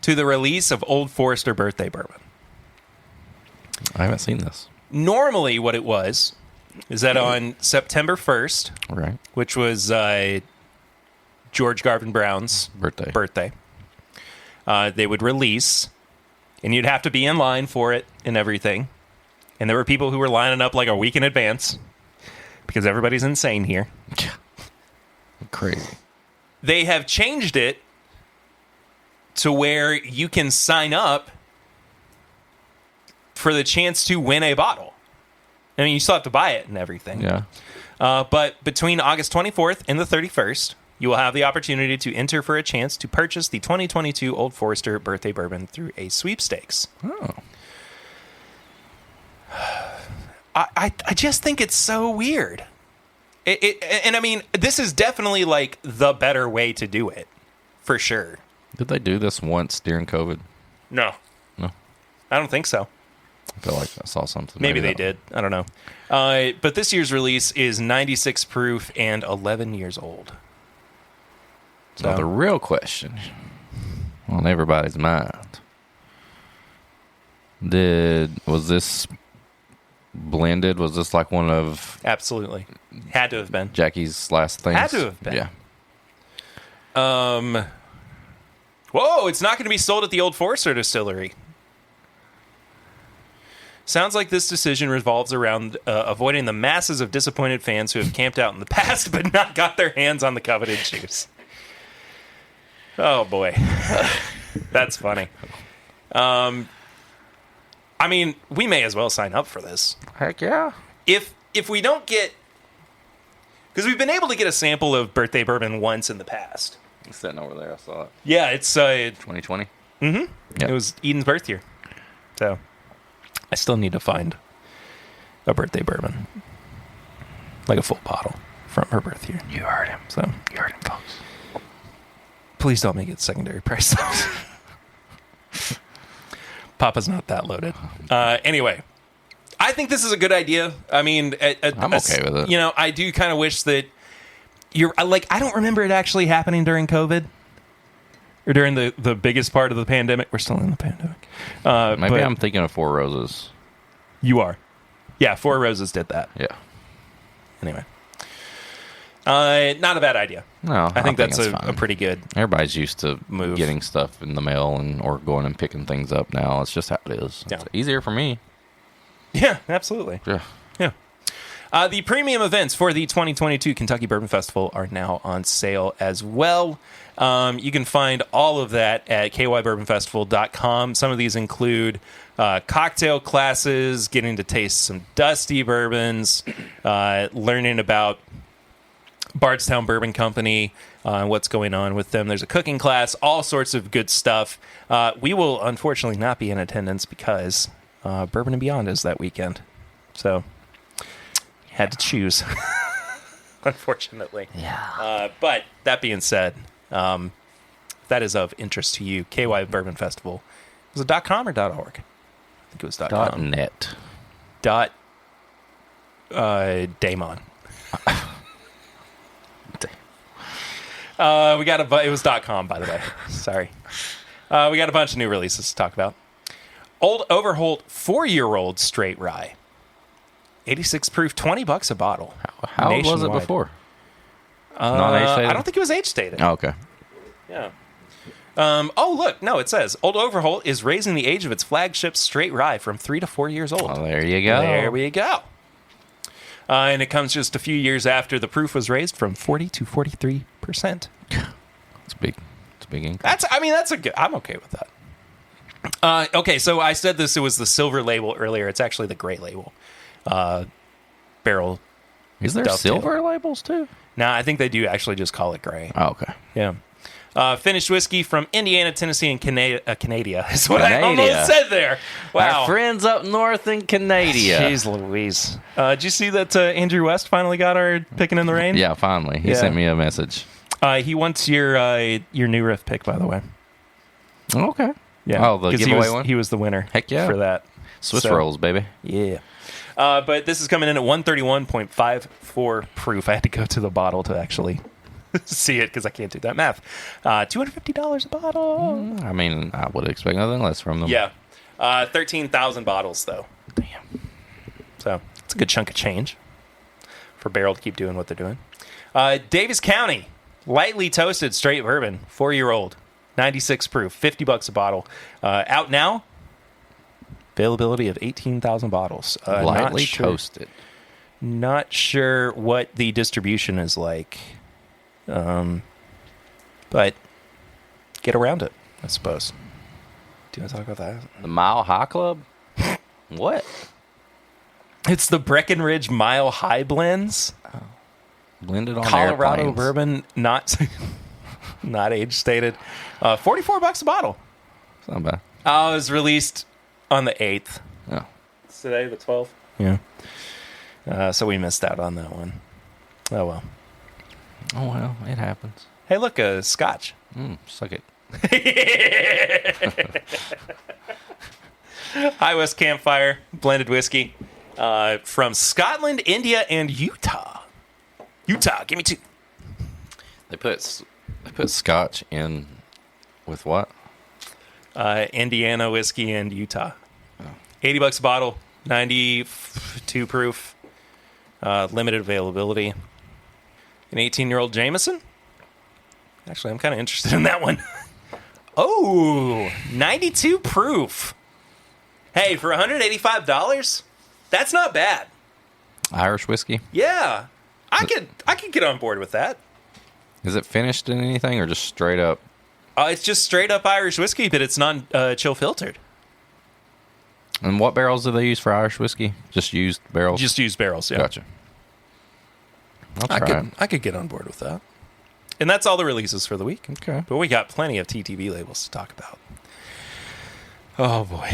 to the release of Old Forester Birthday Bourbon.
I haven't seen this.
Normally, what it was is that on September 1st,
right,
which was George Garvin Brown's birthday, they would release, and you'd have to be in line for it and everything. And there were people who were lining up like a week in advance because everybody's insane here.
Crazy.
They have changed it to where you can sign up for the chance to win a bottle. I mean, you still have to buy it and everything.
Yeah.
But between August 24th and the 31st, you will have the opportunity to enter for a chance to purchase the 2022 Old Forester Birthday Bourbon through a sweepstakes.
Oh.
I just think it's so weird. And I mean, this is definitely like the better way to do it, for sure.
Did they do this once during COVID?
No. I don't think so.
I feel like I saw something.
Maybe they did. I don't know. But this year's release is 96 proof and 11 years old.
So now the real question on everybody's mind: was this blended? Was this like one of
absolutely had to have been
Jackie's last things?
Had to have been.
Yeah.
Whoa! It's not going to be sold at the Old Forester distillery. Sounds like this decision revolves around avoiding the masses of disappointed fans who have camped out in the past but not got their hands on the coveted juice. Oh, boy. That's funny. I mean, we may as well sign up for this.
Heck yeah.
If we don't get... Because we've been able to get a sample of birthday bourbon once in the past.
It's sitting over there. I saw it.
Yeah, it's...
2020?
Mm-hmm.
Yep.
It was Eden's birth year. So... I still need to find a birthday bourbon, like a full bottle from her birth year.
You heard him.
So
you heard him, folks.
Please don't make it secondary price. Papa's not that loaded. Anyway, I think this is a good idea. I mean,
I'm okay with it.
You know, I do kind of wish that you're like, I don't remember it actually happening during COVID. Or during the biggest part of the pandemic. We're still in the pandemic.
Maybe I'm thinking of Four Roses.
You are. Yeah, Four Roses did that.
Yeah.
Anyway. Not a bad idea.
No,
I think that's a pretty good
Everybody's used to
move.
Getting stuff in the mail or going and picking things up now. It's just how it is.
Yeah.
It's easier for me.
Yeah, absolutely.
Yeah.
The premium events for the 2022 Kentucky Bourbon Festival are now on sale as well. You can find all of that at kybourbonfestival.com. Some of these include cocktail classes, getting to taste some dusty bourbons, learning about Bardstown Bourbon Company, what's going on with them. There's a cooking class, all sorts of good stuff. We will unfortunately not be in attendance because Bourbon and Beyond is that weekend. So... had to choose, unfortunately.
Yeah.
But that being said, if that is of interest to you, KY Bourbon Festival. Was it .com or .org? I think it was .com.
.net.
Damon. It was .com, by the way. Sorry. We got a bunch of new releases to talk about. Old Overholt 4-year-old straight rye. 86 proof, $20 a bottle.
How old was it before?
Non-age stated? I don't think it was age stated.
Oh, okay.
Yeah. Look. No, it says Old Overholt is raising the age of its flagship straight rye from 3 to 4 years old.
Oh, there you go.
There we go. And it comes just a few years after the proof was raised from 40 to 43%.
It's big. It's a big increase.
That's a good... I'm okay with that. Okay, so I said it was the silver label earlier. It's actually the gray label. Barrel.
Is there silver labels too?
No, I think they do actually just call it gray.
Oh, okay.
Yeah. Finished whiskey from Indiana, Tennessee, and Canada is what I almost said there. Wow.
Our friends up north in Canada.
Jeez Louise. Did you see that Andrew West finally got our Picking in the Rain?
Yeah, finally. He sent me a message.
He wants your new riff pick, by the way.
Okay.
Yeah.
Oh, the giveaway one?
He was the winner.
Heck yeah.
For that.
Swiss rolls, baby.
Yeah. But this is coming in at 131.54 proof. I had to go to the bottle to actually see it because I can't do that math. $250 a bottle.
I mean, I would expect nothing less from them.
Yeah. 13,000 bottles, though.
Damn.
So it's a good chunk of change for Barrel to keep doing what they're doing. Davis County, lightly toasted straight bourbon, 4-year-old, 96 proof, $50 a bottle. Out now. Availability of 18,000 bottles.
Lightly toasted.
Not sure what the distribution is like. But get around it, I suppose. Do you want to talk about that?
The Mile High Club? What?
It's the Breckenridge Mile High blends.
Oh. Blended on
Colorado
airplanes.
bourbon, not age stated. $44 a bottle.
It's not bad.
It was released on the 8th.
Oh.
It's today, the 12th. Yeah. So we missed out on that one. Oh, well.
Oh, well, it happens.
Hey, look, scotch.
Suck it.
High West Campfire, blended whiskey from Scotland, India, and Utah. Utah, give me 2.
They put scotch in with what?
Indiana whiskey and Utah. $80 a bottle, 92 proof, limited availability. An 18-year-old Jameson? Actually, I'm kind of interested in that one. Oh, 92 proof. Hey, for $185, that's not bad.
Irish whiskey?
Yeah, I could get on board with that.
Is it finished in anything or just straight up?
It's just straight up Irish whiskey, but it's non-chill filtered.
And what barrels do they use for Irish whiskey? Just used barrels?
Just used barrels, yeah.
Gotcha. I'll try it.
I could get on board with that. And that's all the releases for the week.
Okay.
But we got plenty of TTB labels to talk about. Oh, boy.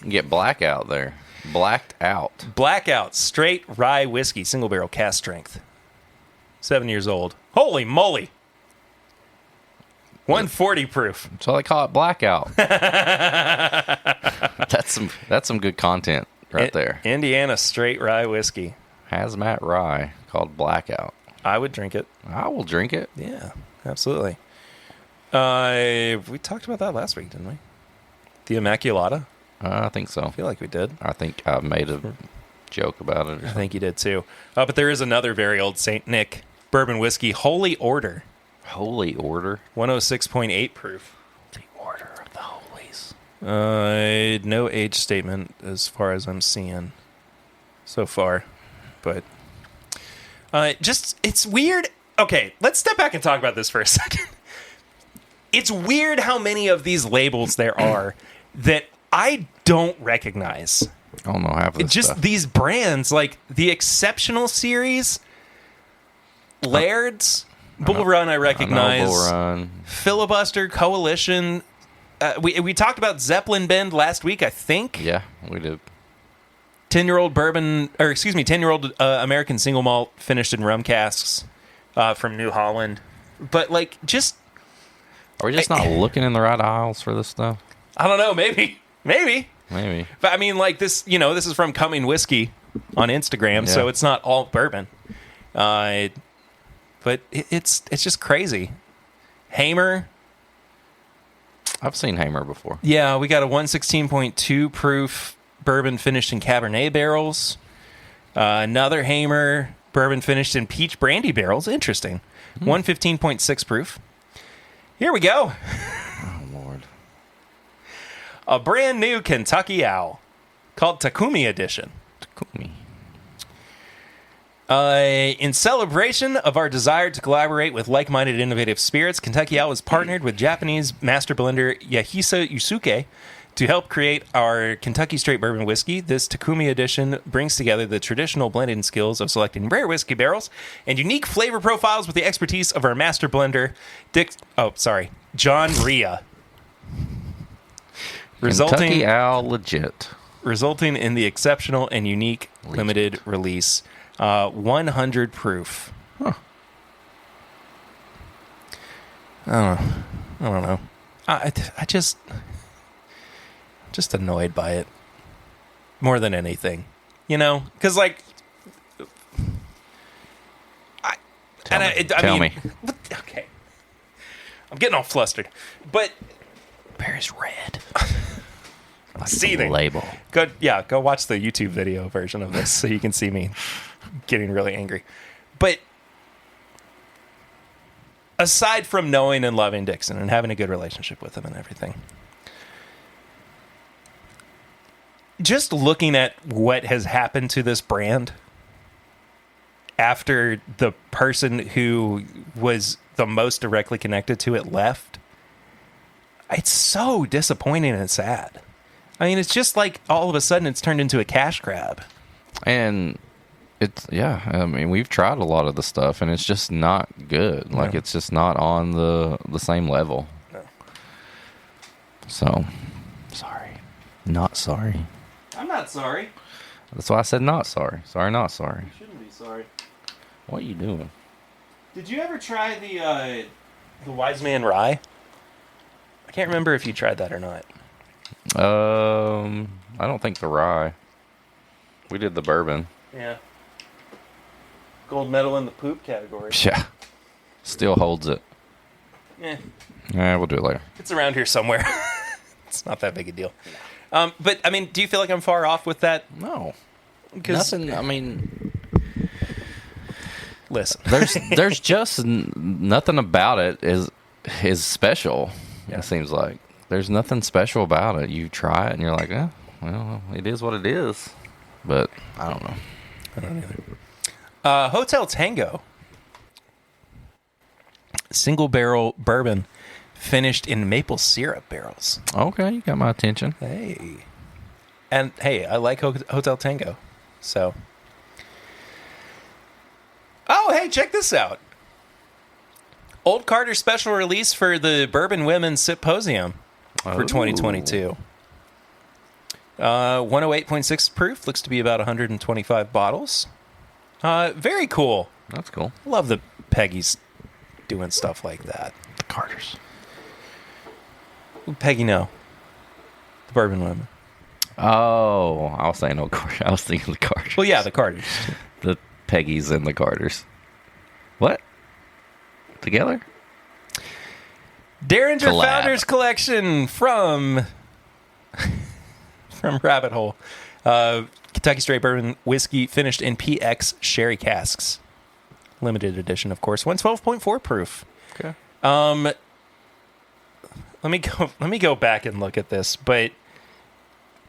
Get blackout there. Blacked out.
Blackout straight rye whiskey, single barrel cast strength. 7 years old. Holy moly. 140 proof.
That's why they call it blackout. That's some good content right there.
Indiana straight rye whiskey.
Hazmat rye called blackout.
I would drink it.
I will drink it.
Yeah, absolutely. We talked about that last week, didn't we? The Immaculata?
I think so.
I feel like we did.
I think I made a joke about it.
I think you did too. But there is another very old St. Nick bourbon whiskey, Holy Order.
Holy Order?
106.8 proof.
The Order of the Holies.
No age statement as far as I'm seeing so far. But it's weird. Okay, let's step back and talk about this for a second. It's weird how many of these labels there are that I don't recognize.
I don't know half of this
Just
stuff.
these brands, like the Exceptional series, Laird's, Bull Run I recognize.
I know Bull Run.
Filibuster, Coalition. We talked about Zeppelin Bend last week, I think.
Yeah, we did.
10-year-old bourbon, 10-year-old American single malt finished in rum casks from New Holland. But like, just
are we just not looking in the right aisles for this stuff?
I don't know. Maybe.
But
I mean, like this. This is from Coming Whiskey on Instagram, so it's not all bourbon. But it's just crazy. Hamer.
I've seen Hamer before.
Yeah, we got a 116.2 proof bourbon finished in Cabernet barrels. Another Hamer bourbon finished in peach brandy barrels. Interesting. 115.6 proof. Here we go.
Oh, Lord.
A brand new Kentucky Owl called Takumi Edition.
Takumi.
In celebration of our desire to collaborate with like-minded innovative spirits, Kentucky Owl has partnered with Japanese master blender Yahisa Yusuke to help create our Kentucky Straight Bourbon Whiskey. This Takumi Edition brings together the traditional blending skills of selecting rare whiskey barrels and unique flavor profiles with the expertise of our master blender, John Rhea.
Kentucky Owl legit.
Resulting in the exceptional and unique limited release. 100 proof.
Huh.
I don't know. I just annoyed by it more than anything, because like
Tell me.
Okay, I'm getting all flustered, but
Bear's red.
seething
Label.
Go watch the YouTube video version of this so you can see me getting really angry. But aside from knowing and loving Dixon and having a good relationship with him and everything, just looking at what has happened to this brand after the person who was the most directly connected to it left. It's so disappointing and sad. I mean, it's just like all of a sudden it's turned into a cash grab.
And I mean, we've tried a lot of the stuff and it's just not good. Like, it's just not on the same level. No. So, sorry. Not sorry.
I'm not sorry.
That's why I said not sorry. Sorry, not sorry.
You shouldn't be sorry.
What are you doing?
Did you ever try the Wise Man Rye? I can't remember if you tried that or not.
I don't think the rye. We did the bourbon.
Yeah. Gold medal in the poop category.
Yeah. Still holds it.
Yeah.
Yeah, we'll do it later.
It's around here somewhere. It's not that big a deal. But, I mean, do you feel like I'm far off with that?
No. Nothing, I mean...
Listen.
There's just nothing about it is special, it seems like. There's nothing special about it. You try it and you're like, well, it is what it is. But I don't know.
I don't either. Hotel Tango. Single barrel bourbon finished in maple syrup barrels.
Okay, you got my attention.
Hey. And, hey, I like Hotel Tango. So. Oh, hey, check this out. Old Carter special release for the Bourbon Women's Symposium for 2022. 108.6 proof. Looks to be about 125 bottles. Very cool.
That's cool.
Love that Peggy's doing stuff like that.
The Carters.
Peggy, no. The Bourbon Women.
Oh, I was saying Old Carter. I was thinking the Carters.
Well, yeah, the Carters.
The Peggy's and the Carters. What? Together?
Derringer
Collab.
Founders Collection from Rabbit Hole. Kentucky Straight Bourbon Whiskey finished in PX sherry casks. Limited edition, of course. 112.4 proof.
Okay.
Let me go back and look at this, but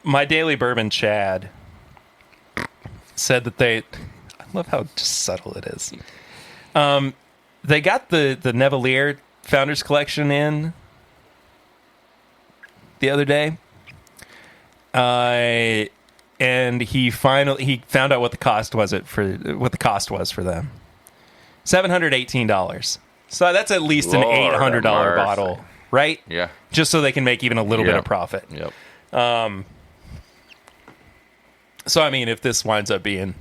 my Daily Bourbon Chad said that I love how just subtle it is. They got the Nevalier Founders Collection in the other day. And he found out what the cost was for them. $718. So that's at least an $800 bottle, right?
Yeah.
Just so they can make even a little bit of profit.
Yep.
So I mean, if this winds up being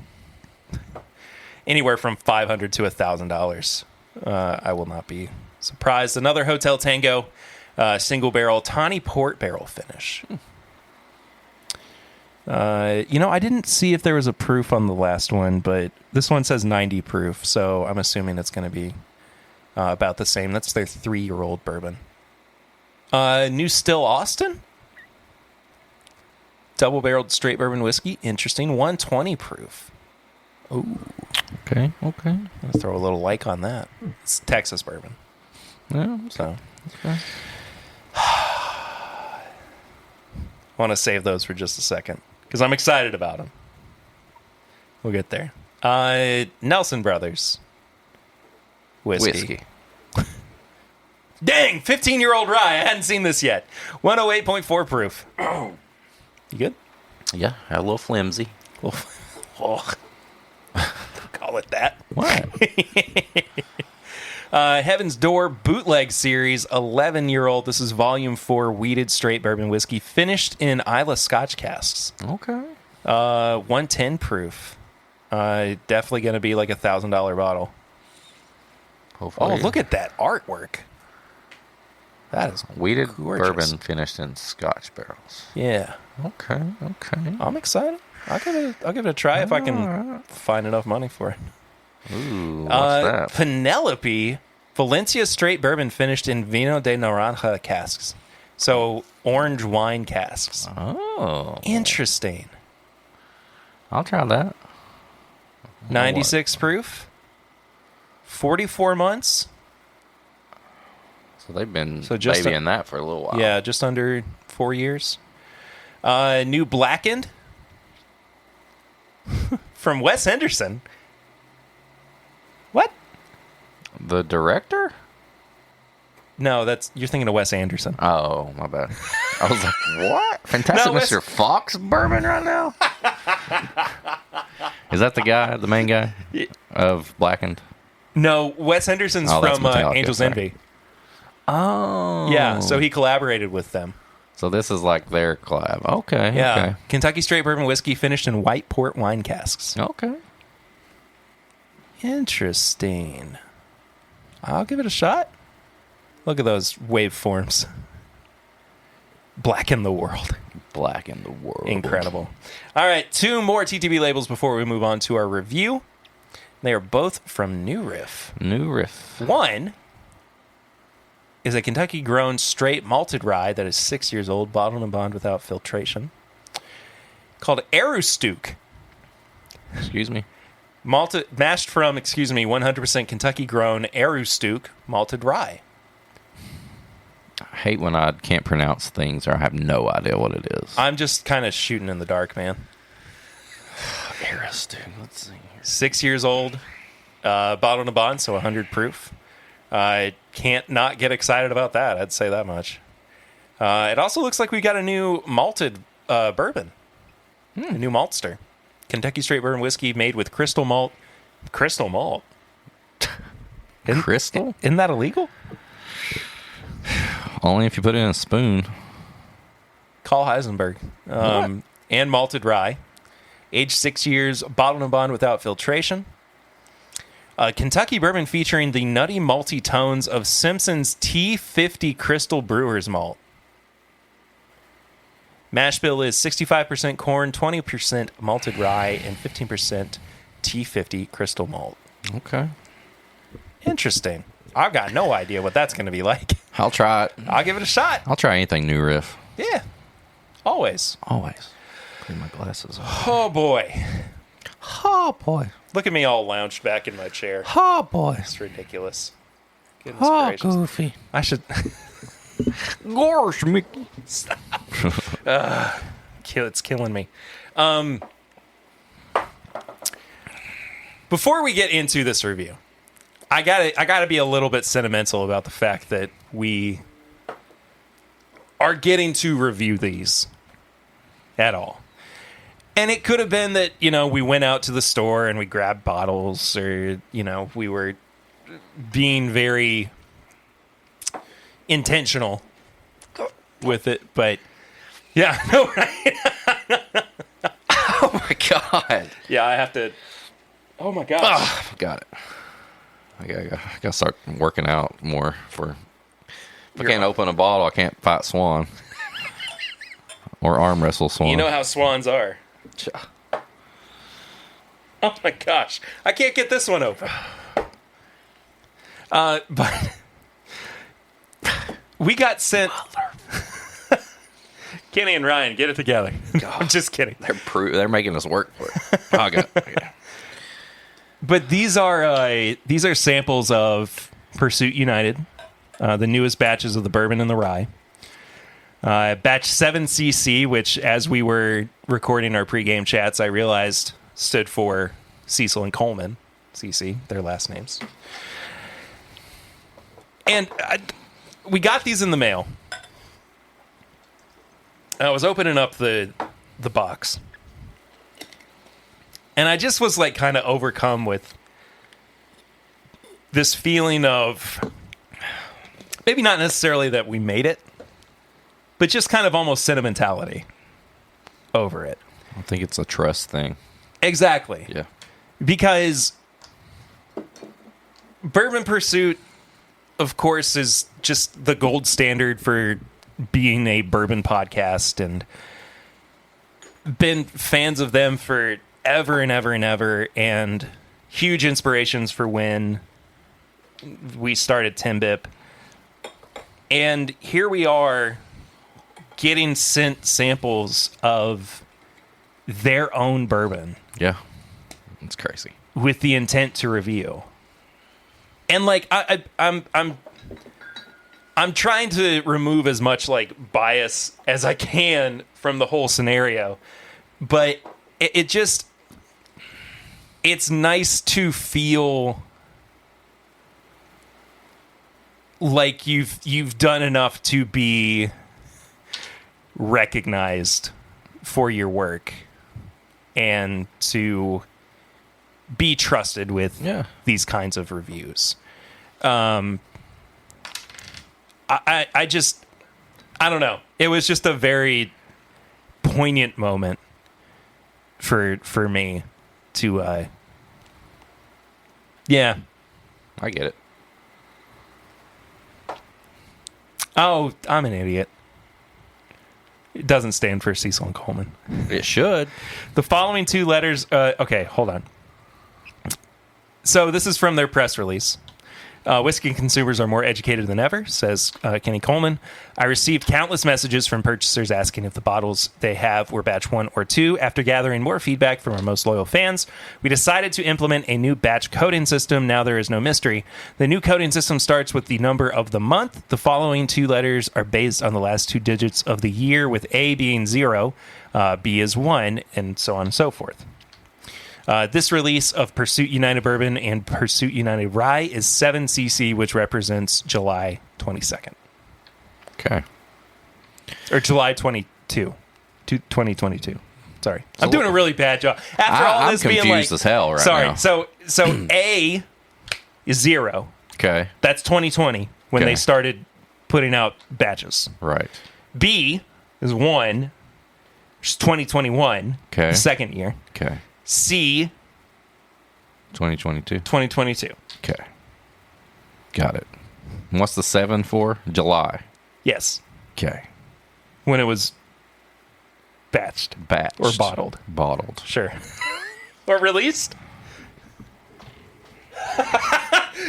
anywhere from $500 to $1,000, I will not be surprised. Another Hotel Tango single barrel tawny port barrel finish. I didn't see if there was a proof on the last one, but this one says 90 proof, so I'm assuming it's going to be about the same. That's their 3-year-old bourbon. New Still Austin? Double-barreled straight bourbon whiskey. Interesting. 120 proof. Ooh.
Okay.
I'll throw a little like on that. It's Texas bourbon.
Yeah.
So.
Okay.
I want to save those for just a second because I'm excited about them. We'll get there. Nelson Brothers whiskey. Dang, 15-year-old rye. I hadn't seen this yet. 108.4 proof. You good?
Yeah, a little flimsy.
Call it that.
What?
Heaven's Door Bootleg Series, 11-year-old. This is Volume 4 Wheated Straight Bourbon Whiskey, finished in Isla Scotch casks.
Okay.
110 proof. Definitely going to be like $1,000 bottle.
Hopefully.
Oh, look at that artwork. That is
Wheated
gorgeous.
bourbon finished in Scotch barrels.
Yeah.
Okay.
I'm excited. I'll give it a try if I can find enough money for it.
Ooh, what's that?
Penelope Valencia Straight Bourbon finished in Vino de Naranja casks. So orange wine casks.
Oh.
Interesting.
I'll try that.
96 proof. 44 months.
So they've been
just
babying that for a little while.
Yeah, just under 4 years. New Blackened from Wes Henderson.
The director?
No, you're thinking of Wes Anderson.
Oh, my bad. I was like, what? Fantastic Mr. Fox bourbon right now? Is that the main guy of Blackened?
No, Wes Anderson's from Angel's Envy.
Oh.
Yeah, so he collaborated with them.
So this is like their collab. Okay.
Yeah.
Okay.
Kentucky Straight Bourbon Whiskey finished in white port wine casks.
Okay.
Interesting. I'll give it a shot. Look at those waveforms. Blacken the world.
Blacken the world.
Incredible. All right, 2 more TTB labels before we move on to our review. They are both from New Riff.
New Riff.
One is a Kentucky-grown straight malted rye that is 6 years old, bottled and bond without filtration, called Aroostook.
Excuse me?
Mashed from 100% Kentucky-grown Aroostook malted rye.
I hate when I can't pronounce things or I have no idea what it is.
I'm just kind of shooting in the dark, man.
Aroostook. Let's see here.
6 years old, bottled and bond, so 100 proof. I can't not get excited about that. I'd say that much. It also looks like we got a new malted bourbon. A new maltster. Kentucky Straight Bourbon Whiskey made with crystal malt. Crystal malt?
Crystal?
Isn't that illegal?
Only if you put it in a spoon.
Carl Heisenberg. And malted rye. Aged 6 years, bottled and bond without filtration. Kentucky bourbon featuring the nutty malty tones of Simpson's T50 Crystal Brewer's Malt. Mash bill is 65% corn, 20% malted rye, and 15% T50 Crystal Malt.
Okay.
Interesting. I've got no idea what that's going to be like.
I'll try it.
I'll give it a shot.
I'll try anything New Riff.
Yeah. Always.
Always. Clean my glasses off.
Oh, boy.
Oh, boy.
Look at me all lounged back in my chair.
Oh, boy.
It's ridiculous. Goodness gracious.
Goofy.
I should...
Gosh, Mickey.
It's killing me. Before we get into this review, I gotta be a little bit sentimental about the fact that we are getting to review these at all. And it could have been that, we went out to the store and we grabbed bottles, or, we were being very intentional with it. But, yeah, no, right?
Oh, my God.
Yeah, I have to... Oh, my gosh.
Oh, got it. I gotta start working out more for... If I can't open a bottle, I can't fight Swan. Or arm wrestle Swan.
You know how swans are. Oh my gosh. I can't get this one open. But we got sent... Kenny and Ryan, get it together. I'm just kidding.
They're making us work for it. I got it.
But these are samples of Pursuit United, the newest batches of the bourbon and the rye. Batch 7cc, which as we were recording our pregame chats, I realized stood for Cecil and Coleman. CC, their last names. And we got these in the mail. I was opening up the box. And I just was like kind of overcome with this feeling of maybe not necessarily that we made it, but just kind of almost sentimentality over it.
I think it's a trust thing.
Exactly.
Yeah.
Because Bourbon Pursuit, of course, is just the gold standard for being a bourbon podcast, and been fans of them for ever and ever and ever, and huge inspirations for when we started Timbip. And here we are getting sent samples of their own bourbon.
Yeah. It's crazy.
With the intent to review. And like I'm trying to remove as much like bias as I can from the whole scenario. But it's nice to feel like you've done enough to be recognized for your work and to be trusted with these kinds of reviews. I don't know. It was just a very poignant moment for me to I get
it.
Oh, I'm an idiot. It doesn't stand for Cecil and Coleman.
It should.
The following two letters... okay, hold on. So this is from their press release. Whiskey consumers are more educated than ever, says Kenny Coleman. I received countless messages from purchasers asking if the bottles they have were batch 1 or 2. After gathering more feedback from our most loyal fans, we decided to implement a new batch coding system. Now there is no mystery. The new coding system starts with the number of the month. The following two letters are based on the last two digits of the year, with A being 0, B is 1, and so on and so forth. This release of Pursuit United Bourbon and Pursuit United Rye is 7cc, which represents July 22nd.
Okay.
Or July 2022. Sorry. I'm doing a really bad job. After all this being like...
I'm confused as hell right now.
So A is 0.
Okay.
That's 2020 when they started putting out batches.
Right.
B is 1, which is 2021.
Okay.
The second year.
Okay.
C,
2022.
2022.
Okay. Got it. And what's the 7 for? July.
Yes.
Okay.
When it was batched. Or bottled.
Bottled.
Sure. Or released.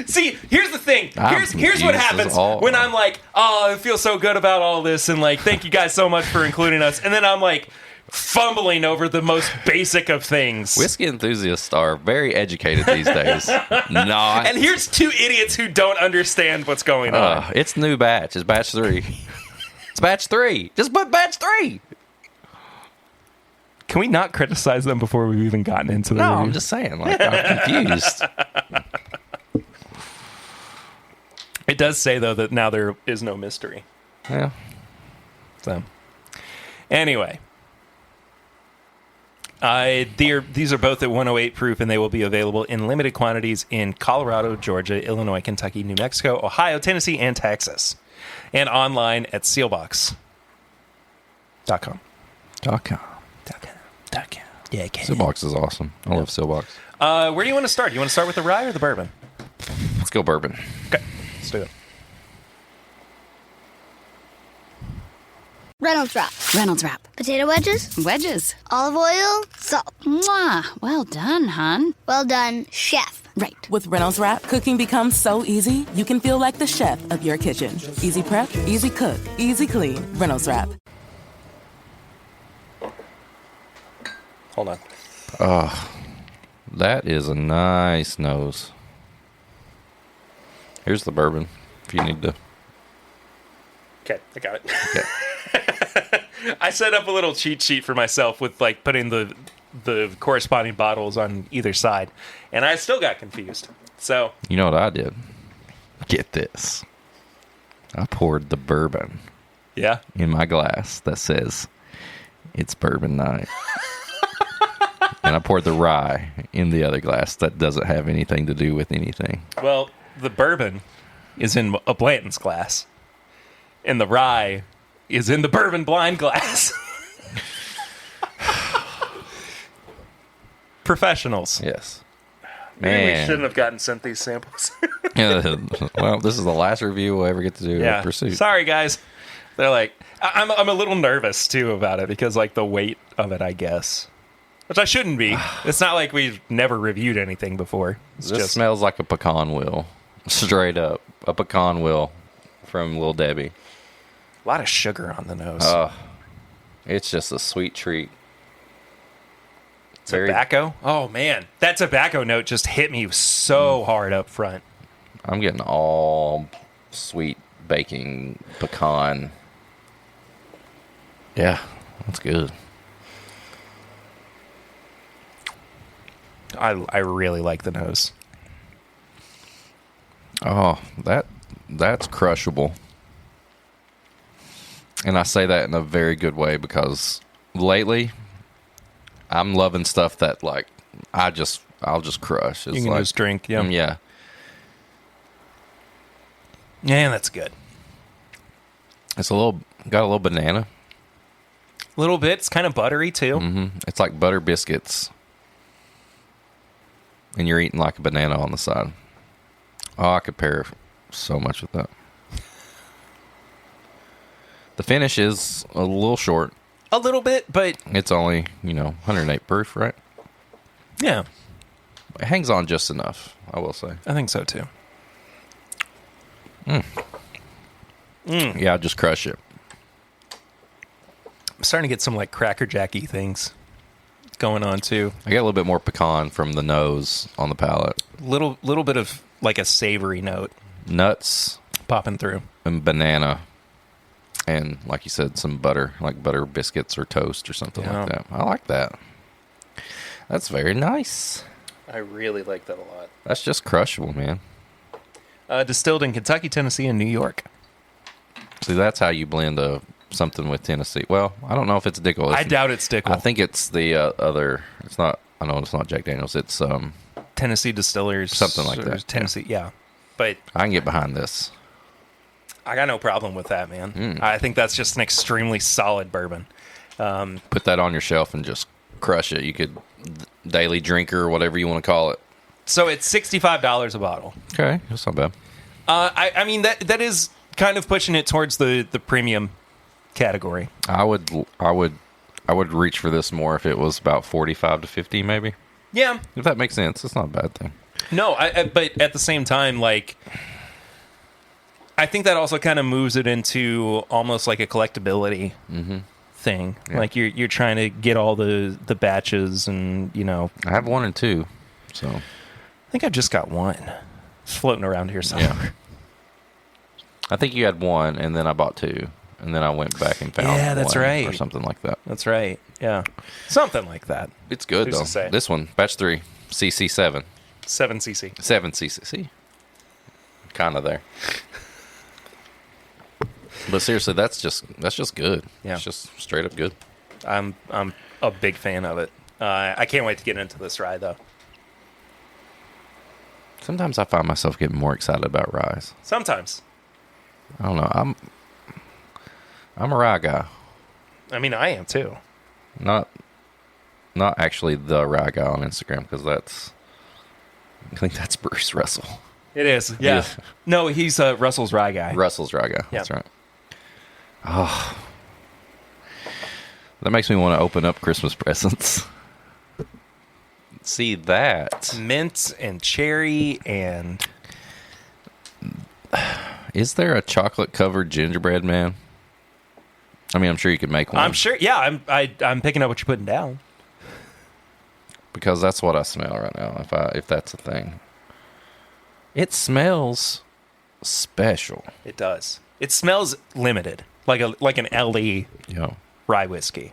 See, here's the thing. Here's what happens when I'm like, oh, I feel so good about all this, and like, thank you guys so much for including us. And then I'm like, fumbling over the most basic of things.
Whiskey enthusiasts are very educated these days. Not.
And here's two idiots who don't understand what's going on.
It's new batch. It's batch 3. It's batch 3. Just put batch 3.
Can we not criticize them before we've even gotten into the review?
I'm just saying. Like, I'm confused.
It does say, though, that now there is no mystery.
Yeah.
So, anyway. These are both at 108 proof, and they will be available in limited quantities in Colorado, Georgia, Illinois, Kentucky, New Mexico, Ohio, Tennessee, and Texas. And online at sealbox.com. Yeah,
Sealbox is awesome. I love Sealbox.
Where do you want to start? You want to start with the rye or the bourbon?
Let's go bourbon.
Okay, let's do it.
Reynolds Wrap.
Reynolds Wrap.
Potato wedges.
Wedges.
Olive oil. Salt.
Mwah. Well done, hon.
Well done, chef.
Right.
With Reynolds Wrap, cooking becomes so easy, you can feel like the chef of your kitchen. Easy prep, easy cook, easy clean. Reynolds Wrap.
Hold on.
That is a nice nose. Here's the bourbon, if you need to.
Okay, I got it.
Okay.
I set up a little cheat sheet for myself with like putting the corresponding bottles on either side, and I still got confused. So
You know what I did? Get this. I poured the bourbon
yeah,
in my glass that says it's bourbon night. And I poured the rye in the other glass that doesn't have anything to do with anything.
well, the bourbon is in a Blanton's glass, and the rye is in the bourbon blind glass. Professionals.
Yes.
Maybe we
Man.
shouldn't have gotten sent these samples.
Well, this is the last review we'll ever get to do of Pursuit.
Sorry, guys. They're like, I'm a little nervous too about it because like the weight of it, I guess. Which I shouldn't be. It's not like we've never reviewed anything before. It's
This
just
smells like a pecan wheel. Straight up. A pecan wheel from Lil Debbie.
a lot of sugar on the nose.
It's just a sweet treat.
Tobacco? Oh, man. That tobacco note just hit me so hard up front.
I'm getting all sweet baking pecan. Yeah, that's good.
I really like the nose.
Oh, that That's crushable. And I say that in a very good way because lately I'm loving stuff that like I'll just crush. It's
You can
like,
just drink, yeah.
Yeah.
Yeah, that's good.
It's got a little banana.
A little bit. It's kind of buttery, too.
Mm-hmm. It's like butter biscuits. And you're eating like a banana on the side. Oh, I could pair so much with that. The finish is a little short.
A little bit, but...
It's only, 108 proof, right?
Yeah.
It hangs on just enough, I will say.
I think so, too.
Yeah, just crush it.
I'm starting to get some, like, Cracker Jack-y things going on, too.
I get a little bit more pecan from the nose on the palate.
Little bit of, like, a savory note.
Nuts.
Popping through.
And banana. And, like you said, some butter. Like butter biscuits or toast or something like that. I like that. That's very nice.
I really like that a lot.
That's just crushable, man.
Distilled in Kentucky, Tennessee, and New York.
See, that's how you blend something with Tennessee. Well, I don't know if it's Dickel.
I doubt it's Dickel.
I think it's the other. It's not. I know it's not Jack Daniels. It's
Tennessee Distillers.
Something like that.
Tennessee, yeah. But
I can get behind this.
I got no problem with that, man. I think that's just an extremely solid bourbon.
Put that on your shelf and just crush it. You could daily drinker or whatever you want to call it.
So it's $65 a bottle.
Okay, that's not bad.
I mean that is kind of pushing it towards the premium category.
I would reach for this more if it was about 45 to 50, maybe.
Yeah,
If that makes sense, it's not a bad thing.
no, but at the same time, like, I think that also kind of moves it into almost like a collectability thing.
Yeah.
Like you're trying to get all the batches, and
I have 1 and 2, so
I think I just got one. It's floating around here somewhere.
yeah. I think you had 1, and then I bought 2, and then I went back and found
Yeah, that's
1
right.
or something like that.
That's right. Yeah, something like that.
It's good
Who's
though.
to say?
This one, batch 3, CC7,
7cc.
7 CC, kind of there. But seriously, that's just good.
Yeah.
It's just straight up good.
I'm a big fan of it. I can't wait to get into this rye though.
Sometimes I find myself getting more excited about ryes.
Sometimes.
I don't know. I'm a rye guy.
I mean, I am too.
Not actually the rye guy on Instagram because I think that's Bruce Russell.
It is. Yeah. No, he's Russell's rye guy.
Russell's rye guy.
Yeah.
That's right. Oh, that makes me want to open up Christmas presents. See that?
Mint and cherry and
Is there a chocolate covered gingerbread man? I mean, I'm sure you could make one.
I'm sure. Yeah, I'm picking up what you're putting down.
Because that's what I smell right now. If that's a thing, it smells special.
It does. It smells limited, like an LE
Yeah.
rye whiskey.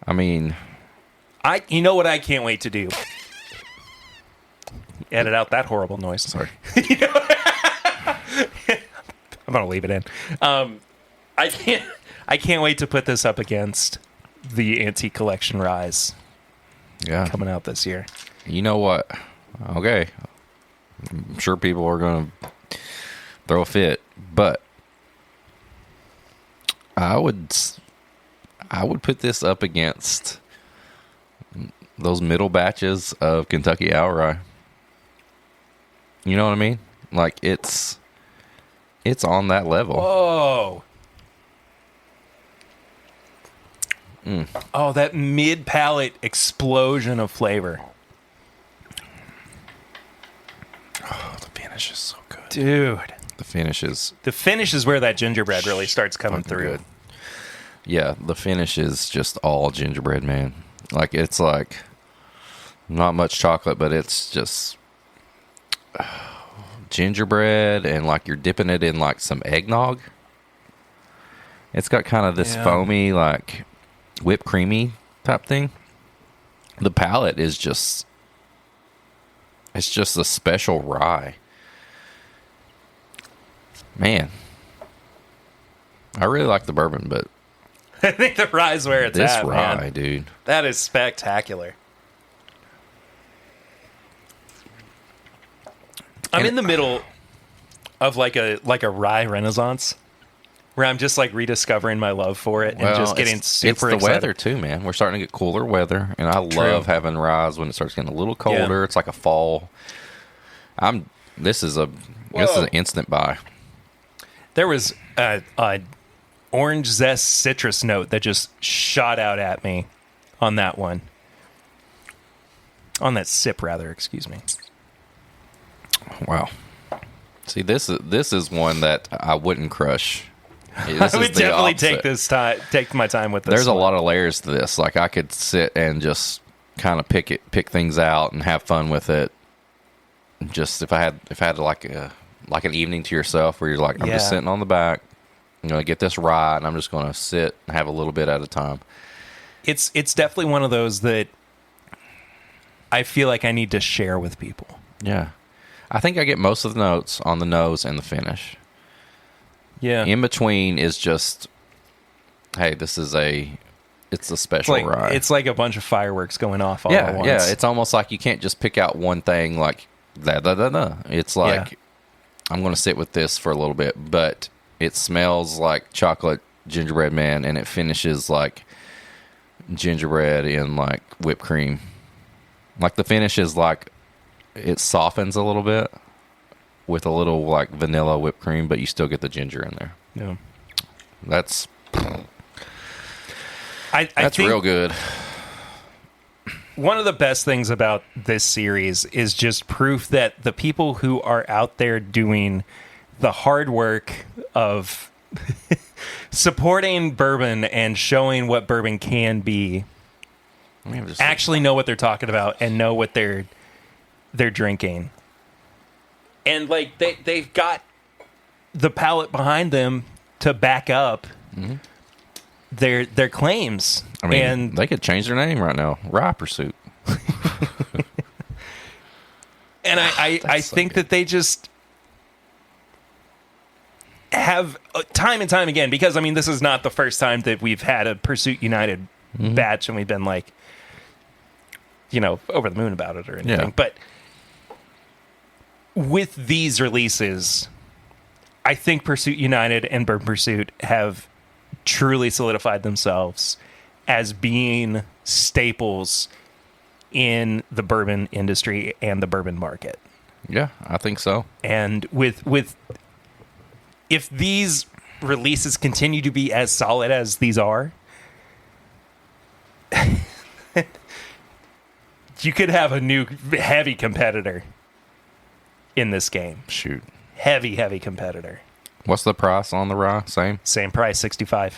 I mean,
You know what I can't wait to do? Edit out that horrible noise.
sorry.
I'm gonna leave it in. I can't wait to put this up against the Antique Collection Ryes
Yeah.
coming out this year.
You know what? Okay. I'm sure people are going to throw a fit, but I would put this up against those middle batches of Kentucky Owl Rye. You know what I mean? Like it's on that level.
Whoa. Oh, that mid-palate explosion of flavor.
Oh, the finish is so good.
Dude.
The finish is
where that gingerbread really starts coming
fucking
through.
good. Yeah, the finish is just all gingerbread, man. Like it's like not much chocolate, but it's just gingerbread, and like you're dipping it in like some eggnog. It's got kind of this foamy, like whipped creamy type thing. The palate is just, it's just a special rye. Man, I really like the bourbon, but
I think the rye's where it's
this
at,
rye,
man.
dude.
That is spectacular. I'm in the middle of like a rye renaissance where I'm just like rediscovering my love for it and just getting super excited.
It's the weather too, man. We're starting to get cooler weather, and I love having ryes when it starts getting a little colder. Yeah. It's like a fall. This is an instant buy.
There was a orange zest citrus note that just shot out at me on that one. On that sip, rather, excuse me.
Wow. See, this is one that I wouldn't crush.
I would definitely take my time with this.
There's a lot of layers to this. Like I could sit and just kind of pick things out and have fun with it. Just if I had like an evening to yourself where you're like, I'm just sitting on the back, I'm gonna get this rye and I'm just gonna sit and have a little bit at a time.
It's definitely one of those that I feel like I need to share with people.
Yeah. I think I get most of the notes on the nose and the finish.
Yeah.
In between is just, hey, it's a special rye.
It's like a bunch of fireworks going off all at once.
Yeah, it's almost like you can't just pick out one thing like da. It's like, I'm going to sit with this for a little bit, but it smells like chocolate gingerbread man, and it finishes like gingerbread in like whipped cream. Like the finish is like, it softens a little bit with a little like vanilla whipped cream, but you still get the ginger in there.
Yeah.
That's
think
real good.
One of the best things about this series is just proof that the people who are out there doing the hard work of supporting bourbon and showing what bourbon can be actually know what they're talking about and know what they're drinking. And like they've got the palate behind them to back up their claims.
I mean,
and
they could change their name right now. Rye Pursuit.
And I think that they just have time and time again, because I mean, this is not the first time that we've had a Pursuit United batch and we've been like, over the moon about it or anything. Yeah. But with these releases, I think Pursuit United and Bourbon Pursuit have truly solidified themselves as being staples in the bourbon industry and the bourbon market.
Yeah, I think so.
And with if these releases continue to be as solid as these are, you could have a new heavy competitor in this game.
Shoot.
Heavy competitor.
What's the price on the rye? Same
price, $65.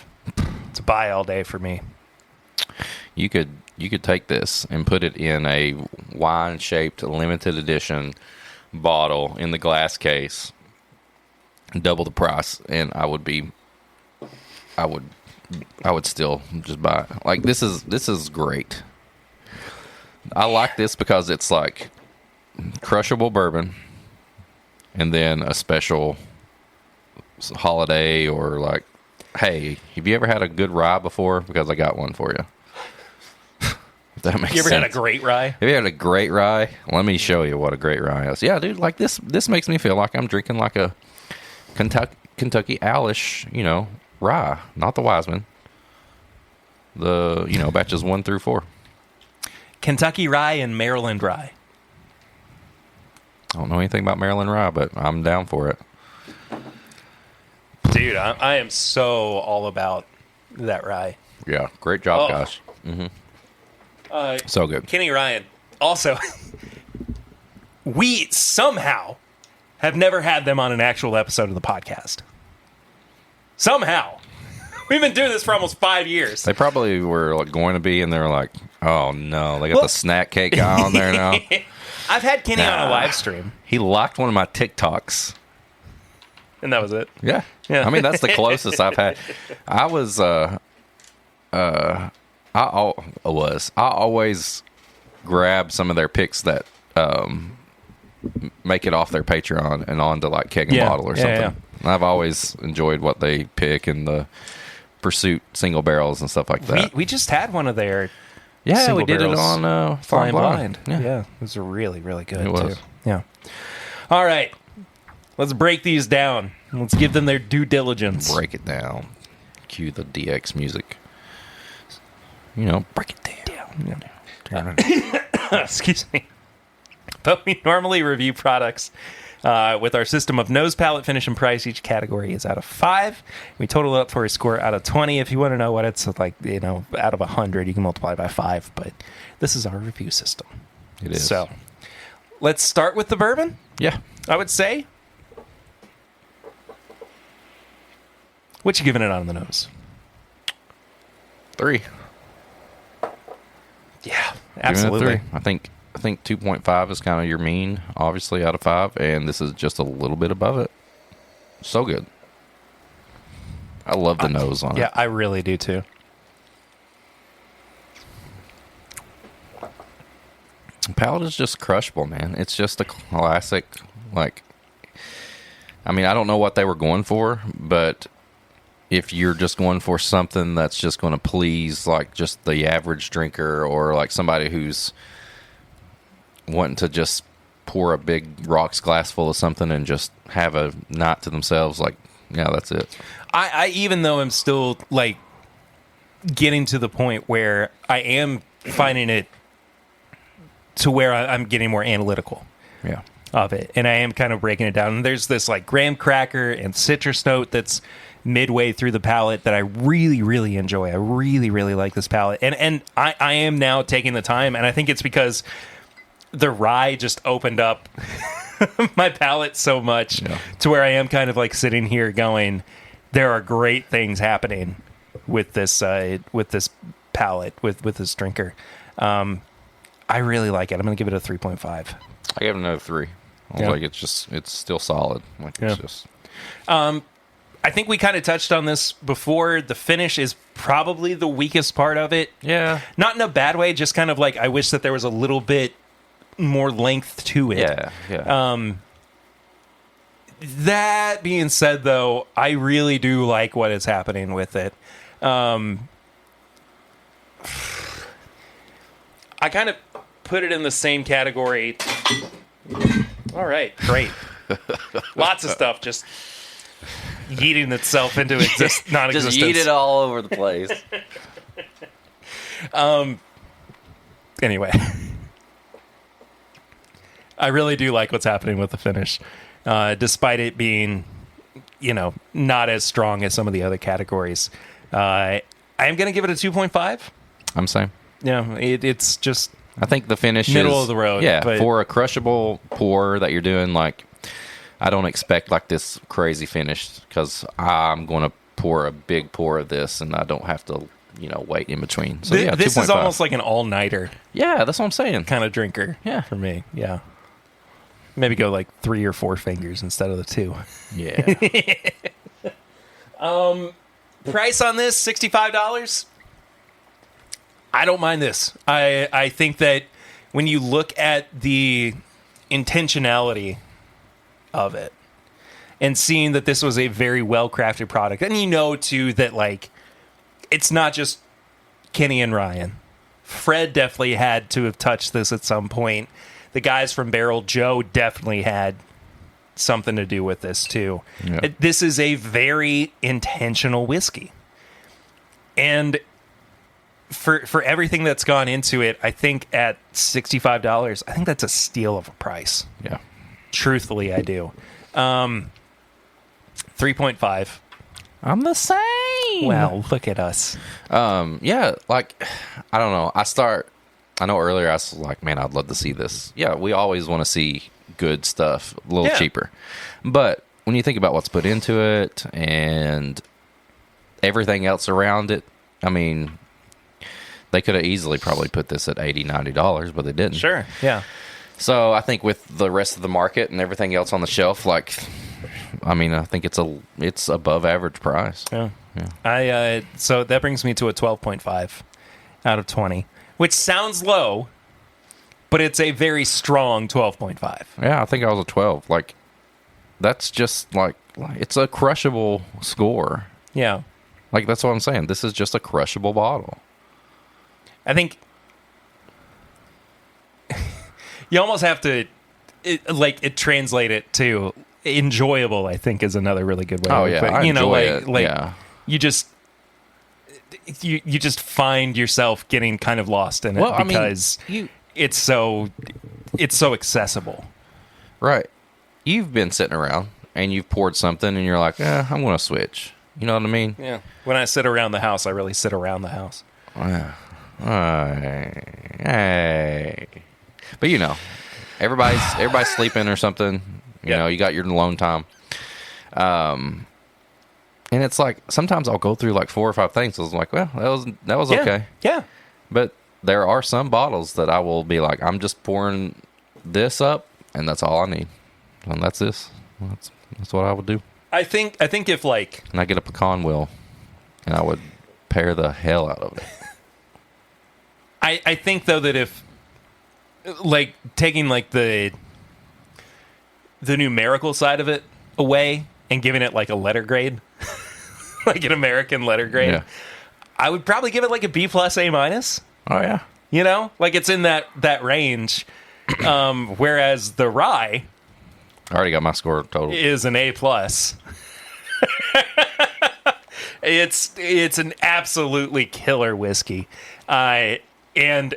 It's a buy all day for me.
You could take this and put it in a wine-shaped limited edition bottle in the glass case, double the price, and I would still just buy it. Like this is great. I like this because it's like crushable bourbon and then a special holiday, or like, hey, have you ever had a good rye before? Because I got one for you. If that makes sense.
You ever had a great rye?
Have you had a great rye? Let me show you what a great rye is. Yeah, dude, like this makes me feel like I'm drinking like a Kentucky Owlish, rye, not the Wiseman. The, batches 1 through 4.
Kentucky rye and Maryland rye.
I don't know anything about Maryland rye, but I'm down for it.
Dude, I am so all about that rye.
Yeah, great job, guys. So good.
Kenny Ryan. Also, we somehow have never had them on an actual episode of the podcast. Somehow. We've been doing this for almost 5 years.
They probably were like going to be, and they're like, oh no, they got the snack cake guy on there now.
I've had Kenny on a live stream.
He liked one of my TikToks.
And that was it?
Yeah. I mean, that's the closest I've had. I always grab some of their picks that make it off their Patreon and onto like Keg and Bottle or something. Yeah. I've always enjoyed what they pick in the Pursuit single barrels and stuff like that.
We just had one of their
we did it on Flying Blind.
Yeah, it was really, really good
too.
Yeah. All right, let's break these down. Let's give them their due diligence.
Break it down. Cue the DX music. You know, break it down.
Excuse me. But we normally review products with our system of nose, palate, finish, and price. Each category is out of 5. We total it up for a score out of 20. If you want to know what it's like, out of 100, you can multiply by 5. But this is our review system.
It is.
So let's start with the bourbon.
Yeah.
I would say. What you giving it on the nose?
3.
Yeah, absolutely.
I think 2.5 is kind of your mean, obviously, out of 5, and this is just a little bit above it. So good. I love the nose on it.
Yeah, I really do too.
Palate is just crushable, man. It's just a classic, I don't know what they were going for, but if you're just going for something that's just going to please like just the average drinker or like somebody who's wanting to just pour a big rocks glass full of something and just have a night to themselves, that's it.
I even though I'm still like getting to the point where I am finding it to where I'm getting more analytical of it, and I am kind of breaking it down. And there's this like graham cracker and citrus note that's midway through the palate that I really, really enjoy. I really, really like this palate. And I am now taking the time, and I think it's because the rye just opened up my palate so much to where I am kind of like sitting here going, there are great things happening with this palate, with this drinker. I really like it. I'm going to give it a 3.5.
I gave it another 3. I was like, it's still solid. It's just...
I think we kind of touched on this before. The finish is probably the weakest part of it.
Yeah.
Not in a bad way, just kind of like I wish that there was a little bit more length to it.
Yeah.
That being said, though, I really do like what is happening with it. I kind of put it in the same category. All right, great. Lots of stuff just yeeting itself into non-existence.
Just yeet it all over the place.
Anyway, I really do like what's happening with the finish, despite it being, not as strong as some of the other categories. I am going to give it a 2.5.
I'm saying.
Yeah, it's just.
I think the finish
middle
is
of the road.
Yeah, for a crushable pour that you're doing, I don't expect this crazy finish because I'm going to pour a big pour of this and I don't have to, wait in between. So
this
2.5.
is almost like an all-nighter.
Yeah, that's what I'm saying.
Kind of drinker.
Yeah,
for me. Yeah, maybe go 3 or 4 fingers instead of the 2.
Yeah.
Price on this $65. I don't mind this. I think that when you look at the intentionality of it and seeing that this was a very well-crafted product, and too that it's not just Kenny and Ryan. Fred definitely had to have touched this at some point. The guys from Barrel Joe definitely had something to do with this too. Yep. This is a very intentional whiskey, and for everything that's gone into it, I think at $65, I think that's a steal of a price.
Yeah.
Truthfully, I do. 3.5.
I'm the same.
Well, look at us.
Yeah, I don't know. I know earlier I was like, man, I'd love to see this. Yeah, we always want to see good stuff, a little cheaper. But when you think about what's put into it and everything else around it, they could have easily probably put this at $80, $90, but they didn't.
Sure, yeah.
So I think with the rest of the market and everything else on the shelf, I think it's above average price.
Yeah. So that brings me to a 12.5 out of 20, which sounds low, but it's a very strong 12.5.
Yeah, I think I was a 12. Like, that's just like it's a crushable score.
Yeah.
Like, that's what I'm saying. This is just a crushable bottle.
I think you almost have to translate it to enjoyable. I think is another really good way.
Oh yeah, I enjoy it. Yeah.
You just find yourself getting kind of lost in it because it's so accessible.
Right. You've been sitting around and you've poured something and you're like, I'm going to switch. You know what I mean?
Yeah. When I sit around the house, I really sit around the house.
Hey. But you know, everybody's sleeping or something. You know, you got your alone time. And it's like sometimes I'll go through like 4 or 5 things. So I was like, well, that was okay.
Yeah.
But there are some bottles that I will be like, I'm just pouring this up, and that's all I need, and that's this. That's what I would do.
I think if like,
and I get a pecan wheel, and I would pair the hell out of it.
I think though that if like taking like the numerical side of it away and giving it like a letter grade, like an American letter grade, I would probably give it like a B+, A-.
Oh yeah,
you know, like it's in that range. Whereas the rye,
I already got my score total,
is an A+. It's an absolutely killer whiskey, and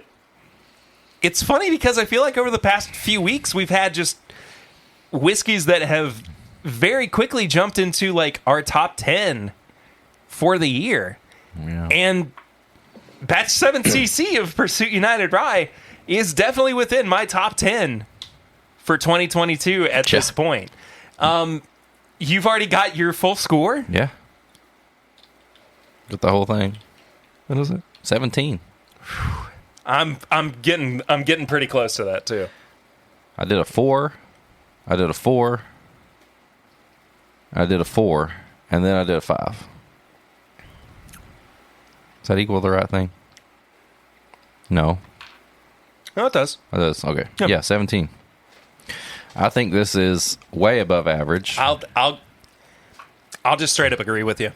it's funny because I feel like over the past few weeks we've had just whiskeys that have very quickly jumped into like our top 10 for the year.
Yeah.
And batch 7cc of Pursuit United Rye is definitely within my top 10 for 2022 at this point. You've already got your full score?
Yeah. With the whole thing.
What is it?
17.
I'm getting pretty close to that too.
I did a 4. I did a 4. I did a 4, and then I did a 5. Does that equal the right thing? No.
No, it does.
It does. Okay.
Yep.
Yeah, 17. I think this is way above average.
I'll just straight up agree with you.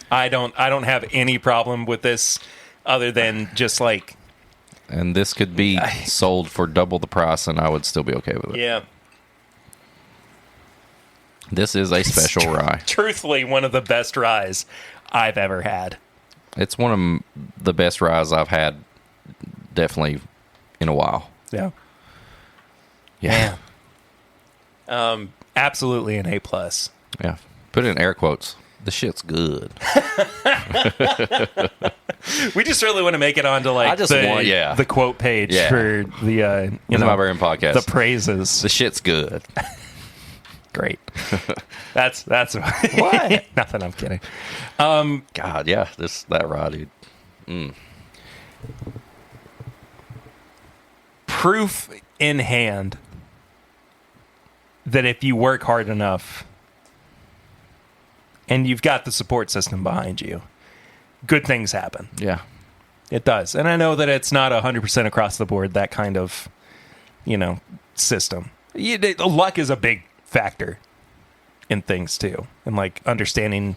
I don't have any problem with this other than just like,
and this could be sold for double the price and I would still be okay with it.
Yeah.
This is a special rye.
Truthfully, one of the best ryes I've ever had.
It's one of the best ryes I've had definitely in a while.
Yeah.
Yeah.
Absolutely an A+.
Yeah. Put it in air quotes. The shit's good.
We just really want to make it onto like the quote page for the
my Bourbon podcast.
The praises.
The shit's good.
Great. That's
what?
Nothing. I'm kidding.
God, yeah, that rye, dude.
Proof in hand that if you work hard enough and you've got the support system behind you, good things happen.
Yeah.
It does. And I know that it's not 100% across the board, that kind of, system. Luck is a big factor in things, too. And, like, understanding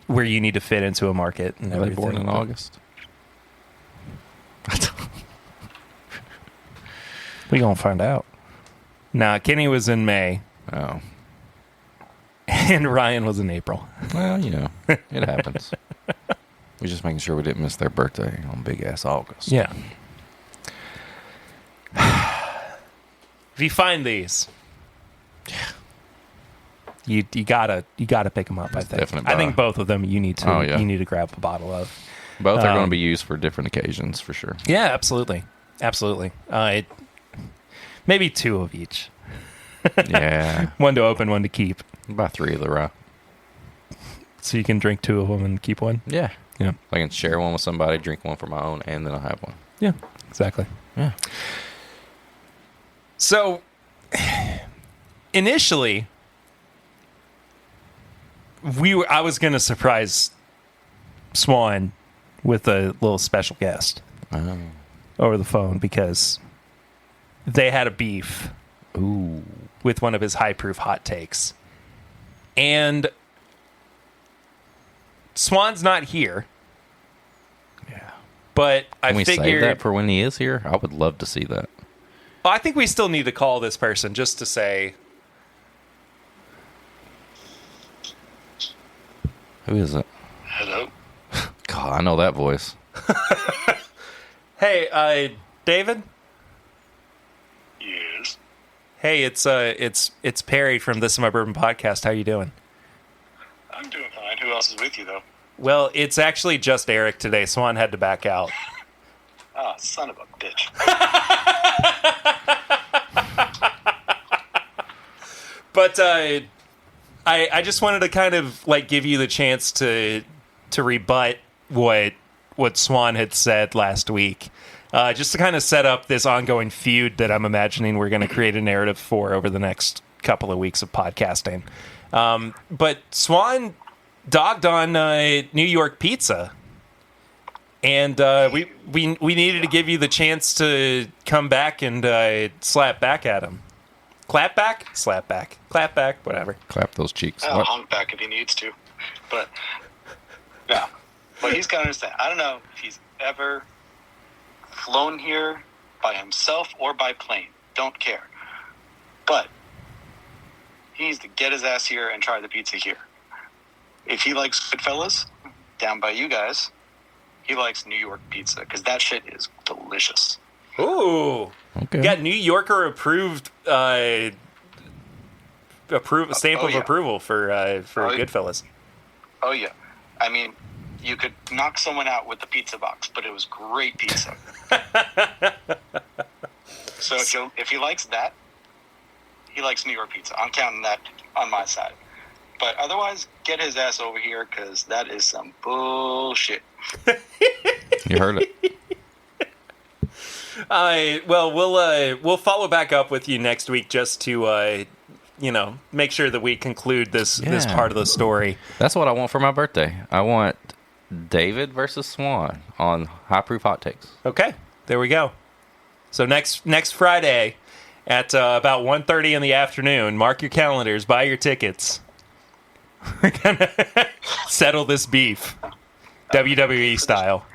where you need to fit into a market and everything.
Are they born in August?
We gonna find out. Nah, Kenny was in May.
Oh.
And Ryan was in April.
Well, it happens. We're just making sure we didn't miss their birthday on big ass August.
Yeah. If you find these, you gotta pick them up. I think. I think both of them you need to grab a bottle of.
Both are going to be used for different occasions for sure.
Yeah, absolutely. Maybe 2 of each.
Yeah.
One to open, one to keep.
About 3 of the rye.
So you can drink 2 of them and keep one?
Yeah.
Yeah.
I can share one with somebody, drink one for my own, and then I'll have one.
Yeah, exactly.
Yeah.
So, initially, I was going to surprise Swan with a little special guest over the phone because they had a beef
Ooh.
with one of his high proof hot takes. And Swan's not here.
Yeah.
But
Can
I
we
figured
save that for when he is here? I would love to see that.
Well, I think we still need to call this person just to say,
Who is it?
Hello.
God, I know that voice.
"Hey, David?
Yes.
Hey, it's Perry from This Is My Bourbon Podcast. How you doing?"
I'm doing fine. Who else is with you, though?
Well, it's actually just Eric today. Swan had to back out.
Ah, son of a bitch.
But I just wanted to kind of like give you the chance to rebut what Swan had said last week, just to kind of set up this ongoing feud that I'm imagining we're going to create a narrative for over the next couple of weeks of podcasting. But Swan dogged on New York pizza, and we needed to give you the chance to come back and slap back at him. Clap back, slap back, clap back, whatever.
Clap those cheeks.
I'll
What?
honk back if he needs to. But, yeah. But he's got to understand. I don't know if he's ever flown here by himself or by plane. Don't care. But he needs to get his ass here and try the pizza here. If he likes Goodfellas, down by you guys, he likes New York pizza, because that shit is delicious.
Ooh.
Okay.
Got New Yorker approved stamp of
yeah.
approval for
yeah.
Goodfellas.
Oh, yeah. I mean, you could knock someone out with the pizza box, but it was great pizza. So if he likes that, he likes New York pizza. I'm counting that on my side. But otherwise, get his ass over here, because that is some bullshit.
You heard it.
Well, we'll follow back up with you next week just to make sure that we conclude this part of the story.
That's what I want for my birthday. I want David versus Swan on high proof hot takes.
Okay, there we go. So next Friday at about 1:30 in the afternoon, mark your calendars, buy your tickets. We're gonna settle this beef, WWE style.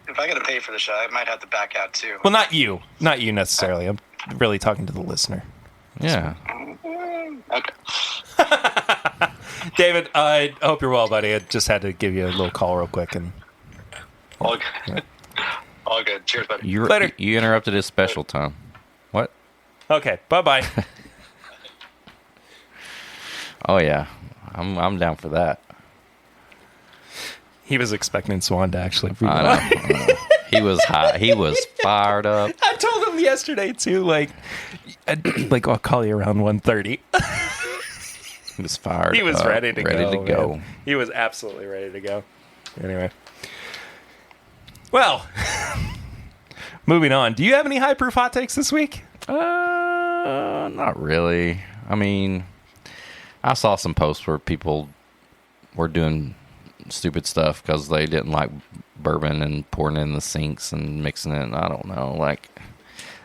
If I got to pay for the show, I might have to back out, too.
Well, not you necessarily. I'm really talking to the listener.
Yeah.
Okay.
David, I hope you're well, buddy. I just had to give you a little call real quick. And
All good. All good. Cheers, buddy.
Later.
You interrupted his special time. What?
Okay, bye-bye.
Oh, yeah. I'm down for that.
He was expecting Swan to actually be
I know. He was hot. He was fired up.
I told him yesterday, too, like I'll call you around 1:30.
He was fired.
He was
up,
ready to go.
Man.
He was absolutely ready to go. Anyway. Well, moving on. Do you have any high proof hot takes this week?
Not really. I mean, I saw some posts where people were doing stupid stuff because they didn't like bourbon and pouring it in the sinks and mixing it. I don't know. Like,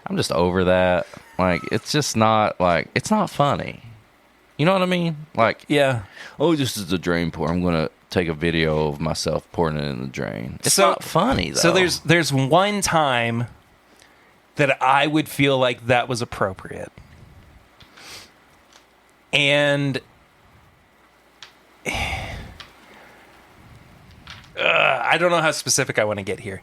I'm just over that. Like, it's just not, like, it's not funny. You know what I mean? Like,
Yeah.
oh, this is the drain pour. I'm going to take a video of myself pouring it in the drain. It's
So-
not funny, though.
So there's one time that I would feel like that was appropriate. And I don't know how specific I want to get here.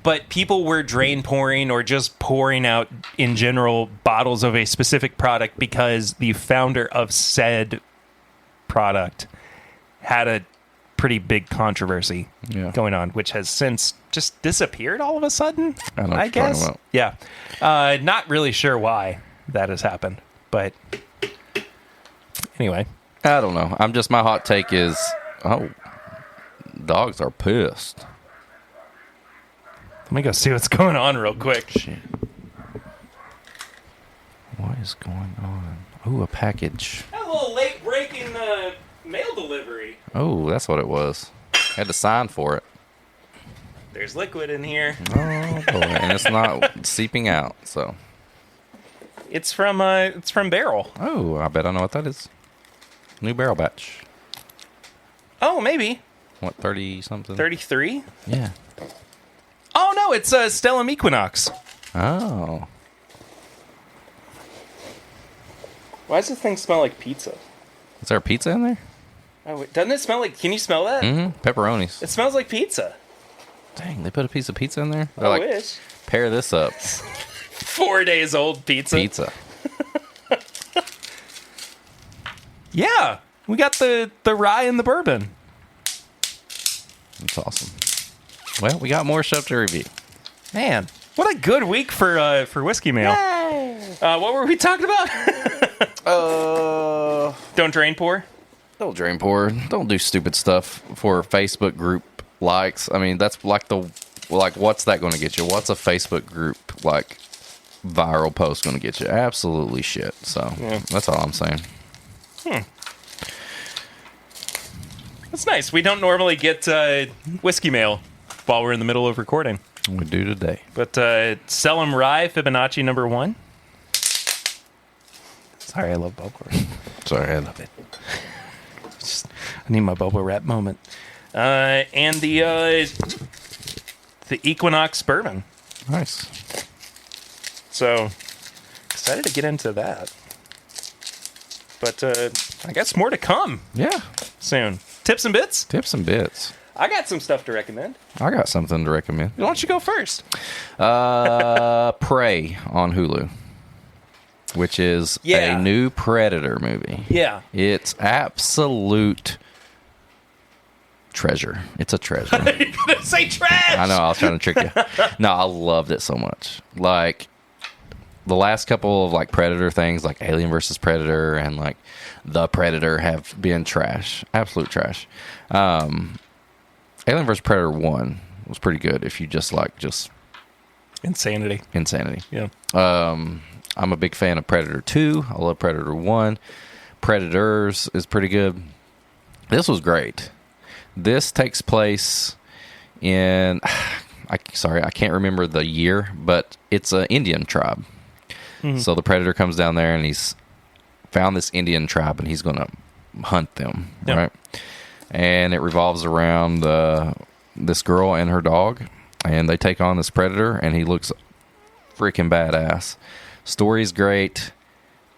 But people were drain pouring or just pouring out in general bottles of a specific product because the founder of said product had a pretty big controversy going on, which has since just disappeared all of a sudden,
I know what you're
guess.
talking about.
Yeah. Not really sure why that has happened. But anyway.
I don't know. My hot take is, dogs are pissed.
Let me go see what's going on real quick.
Shit. What is going on? Ooh, a package.
A little late breaking mail delivery.
Oh, that's what it was. Had to sign for it.
There's liquid in here.
Oh, boy. And it's not seeping out, so.
it's from Barrel.
Oh, I bet I know what that is. New barrel batch.
Oh, maybe.
What, 30 something?
33?
Yeah.
Oh no, it's Stellum Equinox.
Oh.
Why does this thing smell like pizza?
Is there a pizza in there?
Oh, wait, doesn't it smell like? Can you smell that?
Mm-hmm. Pepperonis.
It smells like pizza.
Dang, they put a piece of pizza in there? They're
I
like,
wish.
pair this up.
4 days old pizza.
Pizza.
Yeah, we got the rye and the bourbon.
That's awesome. Well, we got more stuff to review.
Man, what a good week for Whiskey Mail. What were we talking about? Don't drain pour.
Don't drain pour. Don't do stupid stuff for Facebook group likes. I mean, that's like what's that going to get you? What's a Facebook group like viral post going to get you? Absolutely shit. So that's all I'm saying.
That's nice. We don't normally get Whiskey Mail while we're in the middle of recording.
We do today.
But Selim Rye, Fibonacci number 1. Sorry, I love bubble wrap.
Sorry, I love it.
I need my bubble wrap moment. And the Equinox bourbon.
Nice.
So, excited to get into that. But I guess more to come
Yeah.
soon. Tips and bits?
Tips and bits.
I got some stuff to recommend.
I got something to recommend.
Why don't you go first?
Prey on Hulu, which is
Yeah.
a new Predator movie.
Yeah.
It's absolute treasure. It's a treasure.
You're going to say trash!
I know, I was trying to trick you. No, I loved it so much. Like, the last couple of, like, Predator things, like Alien vs. Predator and, like, The Predator have been trash. Absolute trash. Alien vs. Predator 1 was pretty good if you just
Insanity. Yeah.
I'm a big fan of Predator 2. I love Predator 1. Predators is pretty good. This was great. This takes place in... I can't remember the year, but it's an Indian tribe. Mm-hmm. So the Predator comes down there and he's found this Indian tribe and he's going to hunt them, right? And it revolves around this girl and her dog, and they take on this Predator, and he looks freaking badass. Story's great.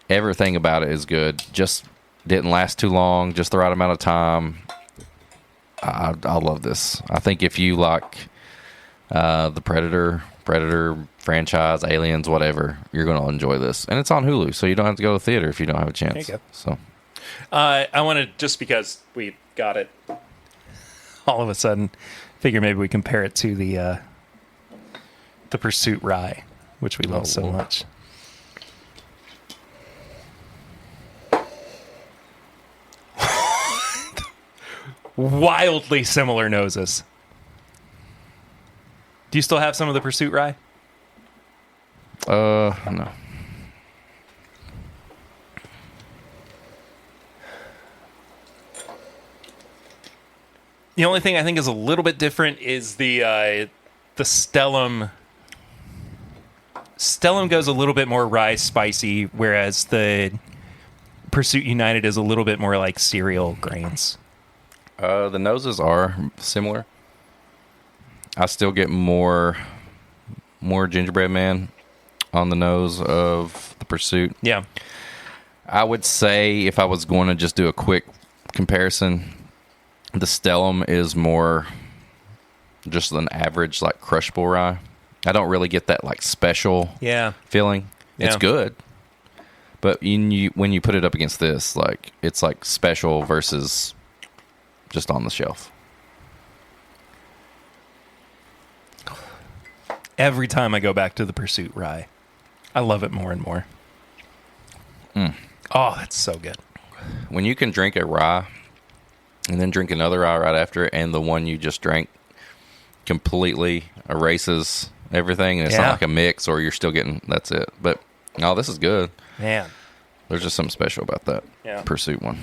Everything about it is good. Just didn't last too long, just the right amount of time. I love this. I think if you like the Predator franchise, Aliens, whatever, you're going to enjoy this. And it's on Hulu, so you don't have to go to the theater if you don't have a chance.
There you go.
So,
I wanted, just because we got it all of a sudden, figure maybe we compare it to the Pursuit Rye, which we love so much. Wildly similar noses. Do you still have some of the Pursuit Rye?
No.
The only thing I think is a little bit different is the Stellum. Stellum goes a little bit more rye spicy, whereas the Pursuit United is a little bit more like cereal grains.
The noses are similar. I still get more gingerbread man on the nose of the Pursuit.
Yeah.
I would say if I was going to just do a quick comparison, the Stellum is more just an average, like, crushable rye. I don't really get that, like, special feeling. It's good. But when you put it up against this, like, it's like special versus just on the shelf.
Every time I go back to the Pursuit Rye, I love it more and more. Oh, that's so good.
When you can drink a rye and then drink another rye right after it, and the one you just drank completely erases everything, and it's not like a mix, or you're still getting, that's it. But, no, this is good.
Man.
There's just something special about that Pursuit one.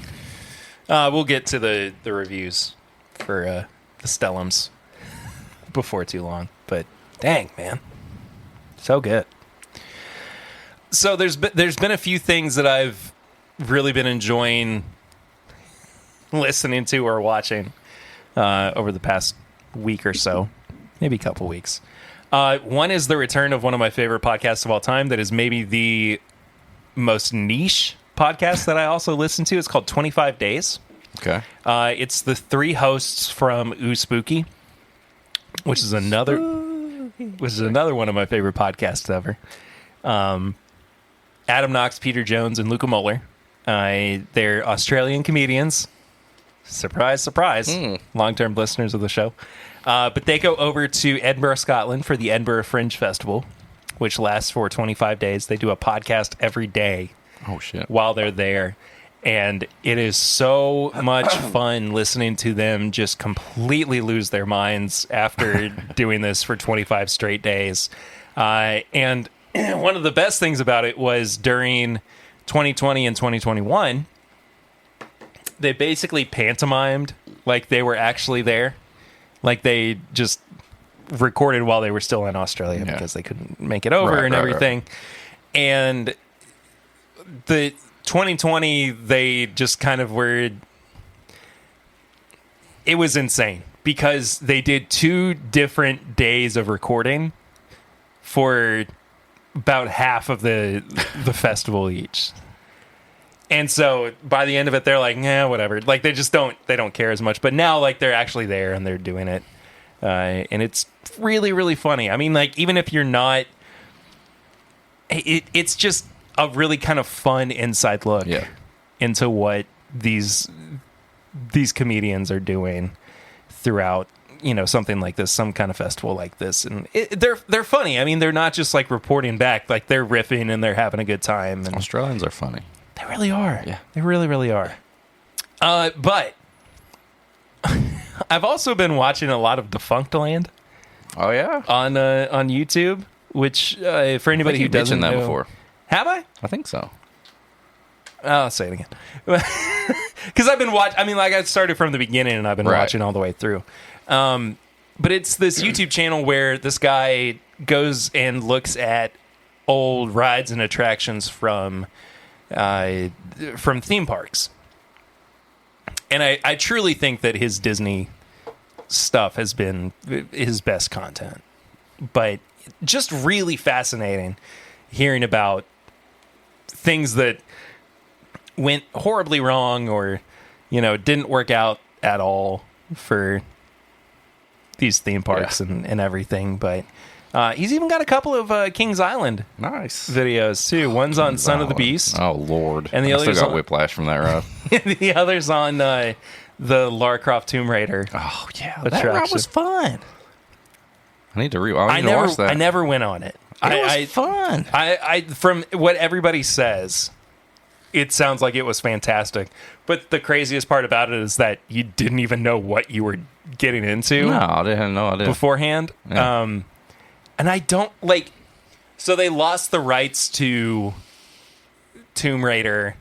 We'll get to the reviews for the Stellums before too long. But, dang, man. So good. So there's been a few things that I've really been enjoying listening to or watching over the past week or so, maybe a couple weeks. One is the return of one of my favorite podcasts of all time that is maybe the most niche podcast that I also listen to. It's called 25 Days.
Okay.
It's the three hosts from Ooh Spooky, which is another one of my favorite podcasts ever. Adam Knox, Peter Jones, and Luca Muller. They're Australian comedians. Surprise, surprise. Long-term listeners of the show. But they go over to Edinburgh, Scotland for the Edinburgh Fringe Festival, which lasts for 25 days. They do a podcast every day.
Oh, shit.
While they're there. And it is so much fun listening to them just completely lose their minds after doing this for 25 straight days. And one of the best things about it was during 2020 and 2021, they basically pantomimed like they were actually there. Like they just recorded while they were still in Australia because they couldn't make it over and everything. Right. And the 2020, they just kind of were... It was insane because they did 2 different days of recording for about half of the festival each. And so by the end of it, they're like, nah, whatever. Like they don't care as much. But now like they're actually there and they're doing it. And it's really, really funny. I mean, like even if you're not, it's just a really kind of fun inside look into what these comedians are doing throughout, something like this, some kind of festival like this. And they're funny. I mean, they're not just like reporting back, like they're riffing and they're having a good time. And
Australians are funny.
They really are.
Yeah.
They really, really are. But I've also been watching a lot of Defunct Land.
Oh, yeah?
On YouTube, which for anybody who doesn't know...
that before.
Have I?
I think so.
I'll say it again. Because I've been watching... I mean, like I started from the beginning and I've been watching all the way through. But it's this YouTube channel where this guy goes and looks at old rides and attractions from theme parks. And I truly think that his Disney stuff has been his best content. But just really fascinating hearing about things that went horribly wrong or, didn't work out at all for these theme parks and everything. But he's even got a couple of Kings Island videos too. One's on Son of the Beast.
Oh Lord!
And the
I
other's
still got whiplash from that ride.
The other's on the Lara Croft Tomb Raider.
Oh yeah,
that ride was fun.
I need to watch that.
I never went on it.
It was fun.
I from what everybody says, it sounds like it was fantastic. But the craziest part about it is that you didn't even know what you were getting into.
No, I didn't know. I didn't
beforehand. Yeah. And I don't like. So they lost the rights to Tomb Raider,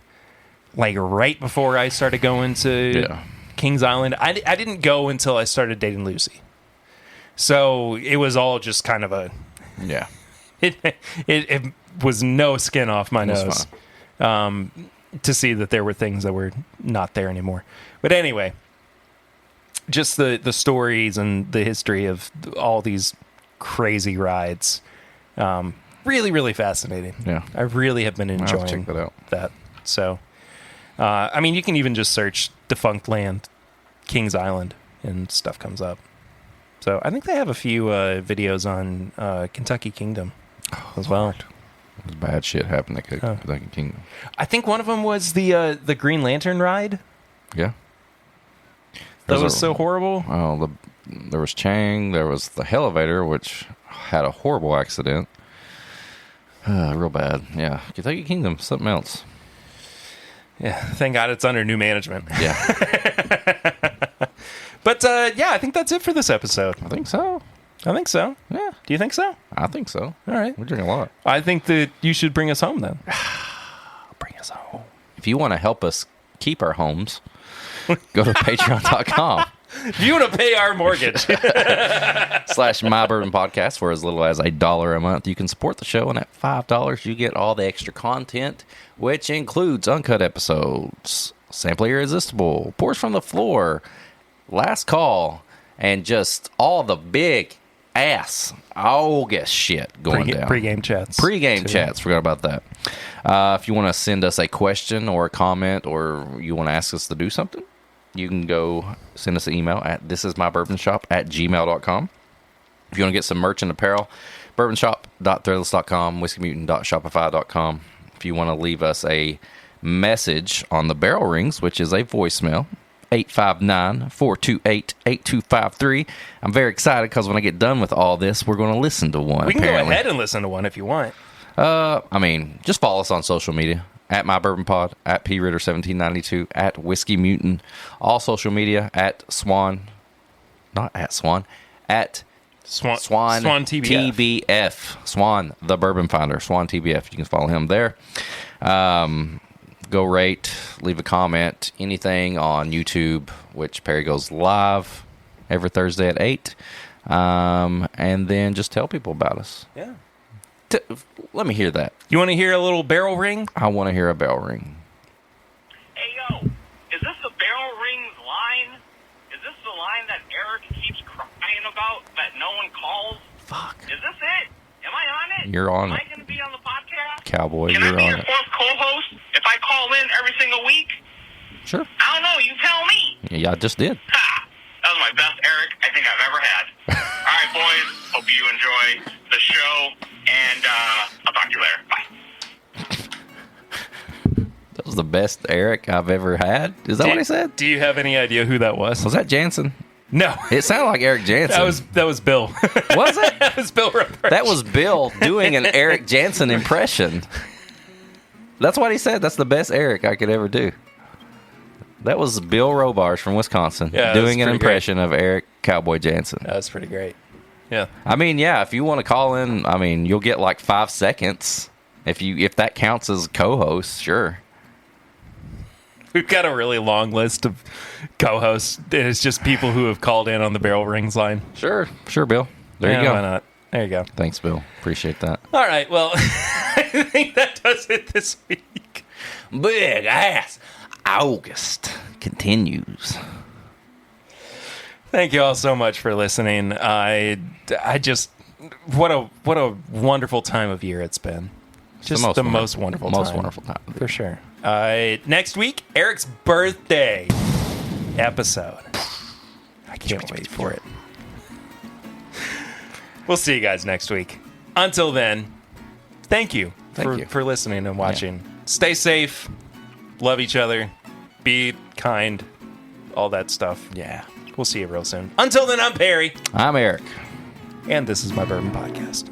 like right before I started going to Kings Island. I didn't go until I started dating Lucy. So it was all just kind of a It was no skin off my nose to see that there were things that were not there anymore. But anyway, just the stories and the history of all these crazy rides. Really, really fascinating.
Yeah.
I really have been enjoying
check that out.
that. So, I mean, you can even just search Defunct Land, Kings Island, and stuff comes up. So I think they have a few videos on Kentucky Kingdom as well.
There's bad shit happened at Kentucky Kingdom.
I think one of them was the Green Lantern ride.
Yeah.
That was so horrible.
Oh, there was Chang. There was the Elevator, which had a horrible accident. Real bad. Yeah. Kentucky Kingdom, something else.
Yeah. Thank God it's under new management.
Yeah.
But, yeah, I think that's it for this episode.
I think so.
Yeah. Do you think so?
I think so.
All right.
We're drinking a lot.
I think that you should bring us home then.
Bring us home. If you want to help us keep our homes, go to patreon.com.
If you want to pay our mortgage.
/ My Bourbon Podcast for as little as $1 a month. You can support the show, and at $5, you get all the extra content, which includes uncut episodes, Sample Irresistible, Pours from the Floor, Last Call, and just all the big ass August shit going down.
Pre-game chats.
Pre-game chats. Forgot about that. If you want to send us a question or a comment, or you want to ask us to do something, you can go send us an email at thisismybourbonshop@gmail.com. If you want to get some merch and apparel, bourbonshop.threadless.com, whiskeymutant.shopify.com. If you want to leave us a message on the barrel rings, which is a voicemail, 859-428-8253. I'm very excited because when I get done with all this, we're going to listen to one.
We can
apparently.
go ahead and listen to one if you want.
Just follow us on social media. At My Bourbon Pod, at PRitter1792, at Whiskey Mutant. All social media at Swan. Not at Swan. At Swan TBF. Swan, the Bourbon Finder. Swan TBF. You can follow him there. Go rate, leave a comment, anything on YouTube, which Perry goes live every Thursday at 8. And then just tell people about us.
Yeah.
Let me hear that.
You want to hear a little barrel ring?
I want to hear a bell ring.
Hey, yo, is this the barrel rings line? Is this the line that Eric keeps crying about that no one calls?
Fuck.
Is this it? Am I on it?
You're on
Am
it.
I going to be on the podcast?
Cowboy,
Can
you're
I be
on
your
it.
fourth co-host if I call in every single week?
Sure.
I don't know. You tell me.
Yeah, I just did.
Ha! That was my best Eric I think I've ever had. All right, boys. Hope you enjoy the show, and I'll talk to you later. Bye.
That was the best Eric I've ever had. Is that what he said?
Do you have any idea who that was?
Was that Jansen?
No.
It sounded like Eric Jansen.
That was Bill.
Was it?
That was Bill Roper.
That was Bill doing an Eric Jansen impression. That's what he said. That's the best Eric I could ever do. That was Bill Robarge from Wisconsin doing an impression of Eric Cowboy Jansen.
That was pretty great. Yeah.
I mean, yeah, if you want to call in, I mean, you'll get like 5 seconds. If that counts as co-host, sure.
We've got a really long list of co-hosts. It's just people who have called in on the barrel rings line.
Sure, Bill. There you go.
Why not? There you go.
Thanks, Bill. Appreciate that.
All right. Well, I think that does it this week.
Big ass August continues.
Thank you all so much for listening. I just what a wonderful time of year it's been. Just the most wonderful time for sure. Next week, Eric's birthday episode. I can't wait for it. We'll see you guys next week. Until then, thank you for listening and watching. Yeah. Stay safe. Love each other. Be kind. All that stuff. Yeah. We'll see you real soon. Until then, I'm Perry.
I'm Eric.
And this is My Bourbon Podcast.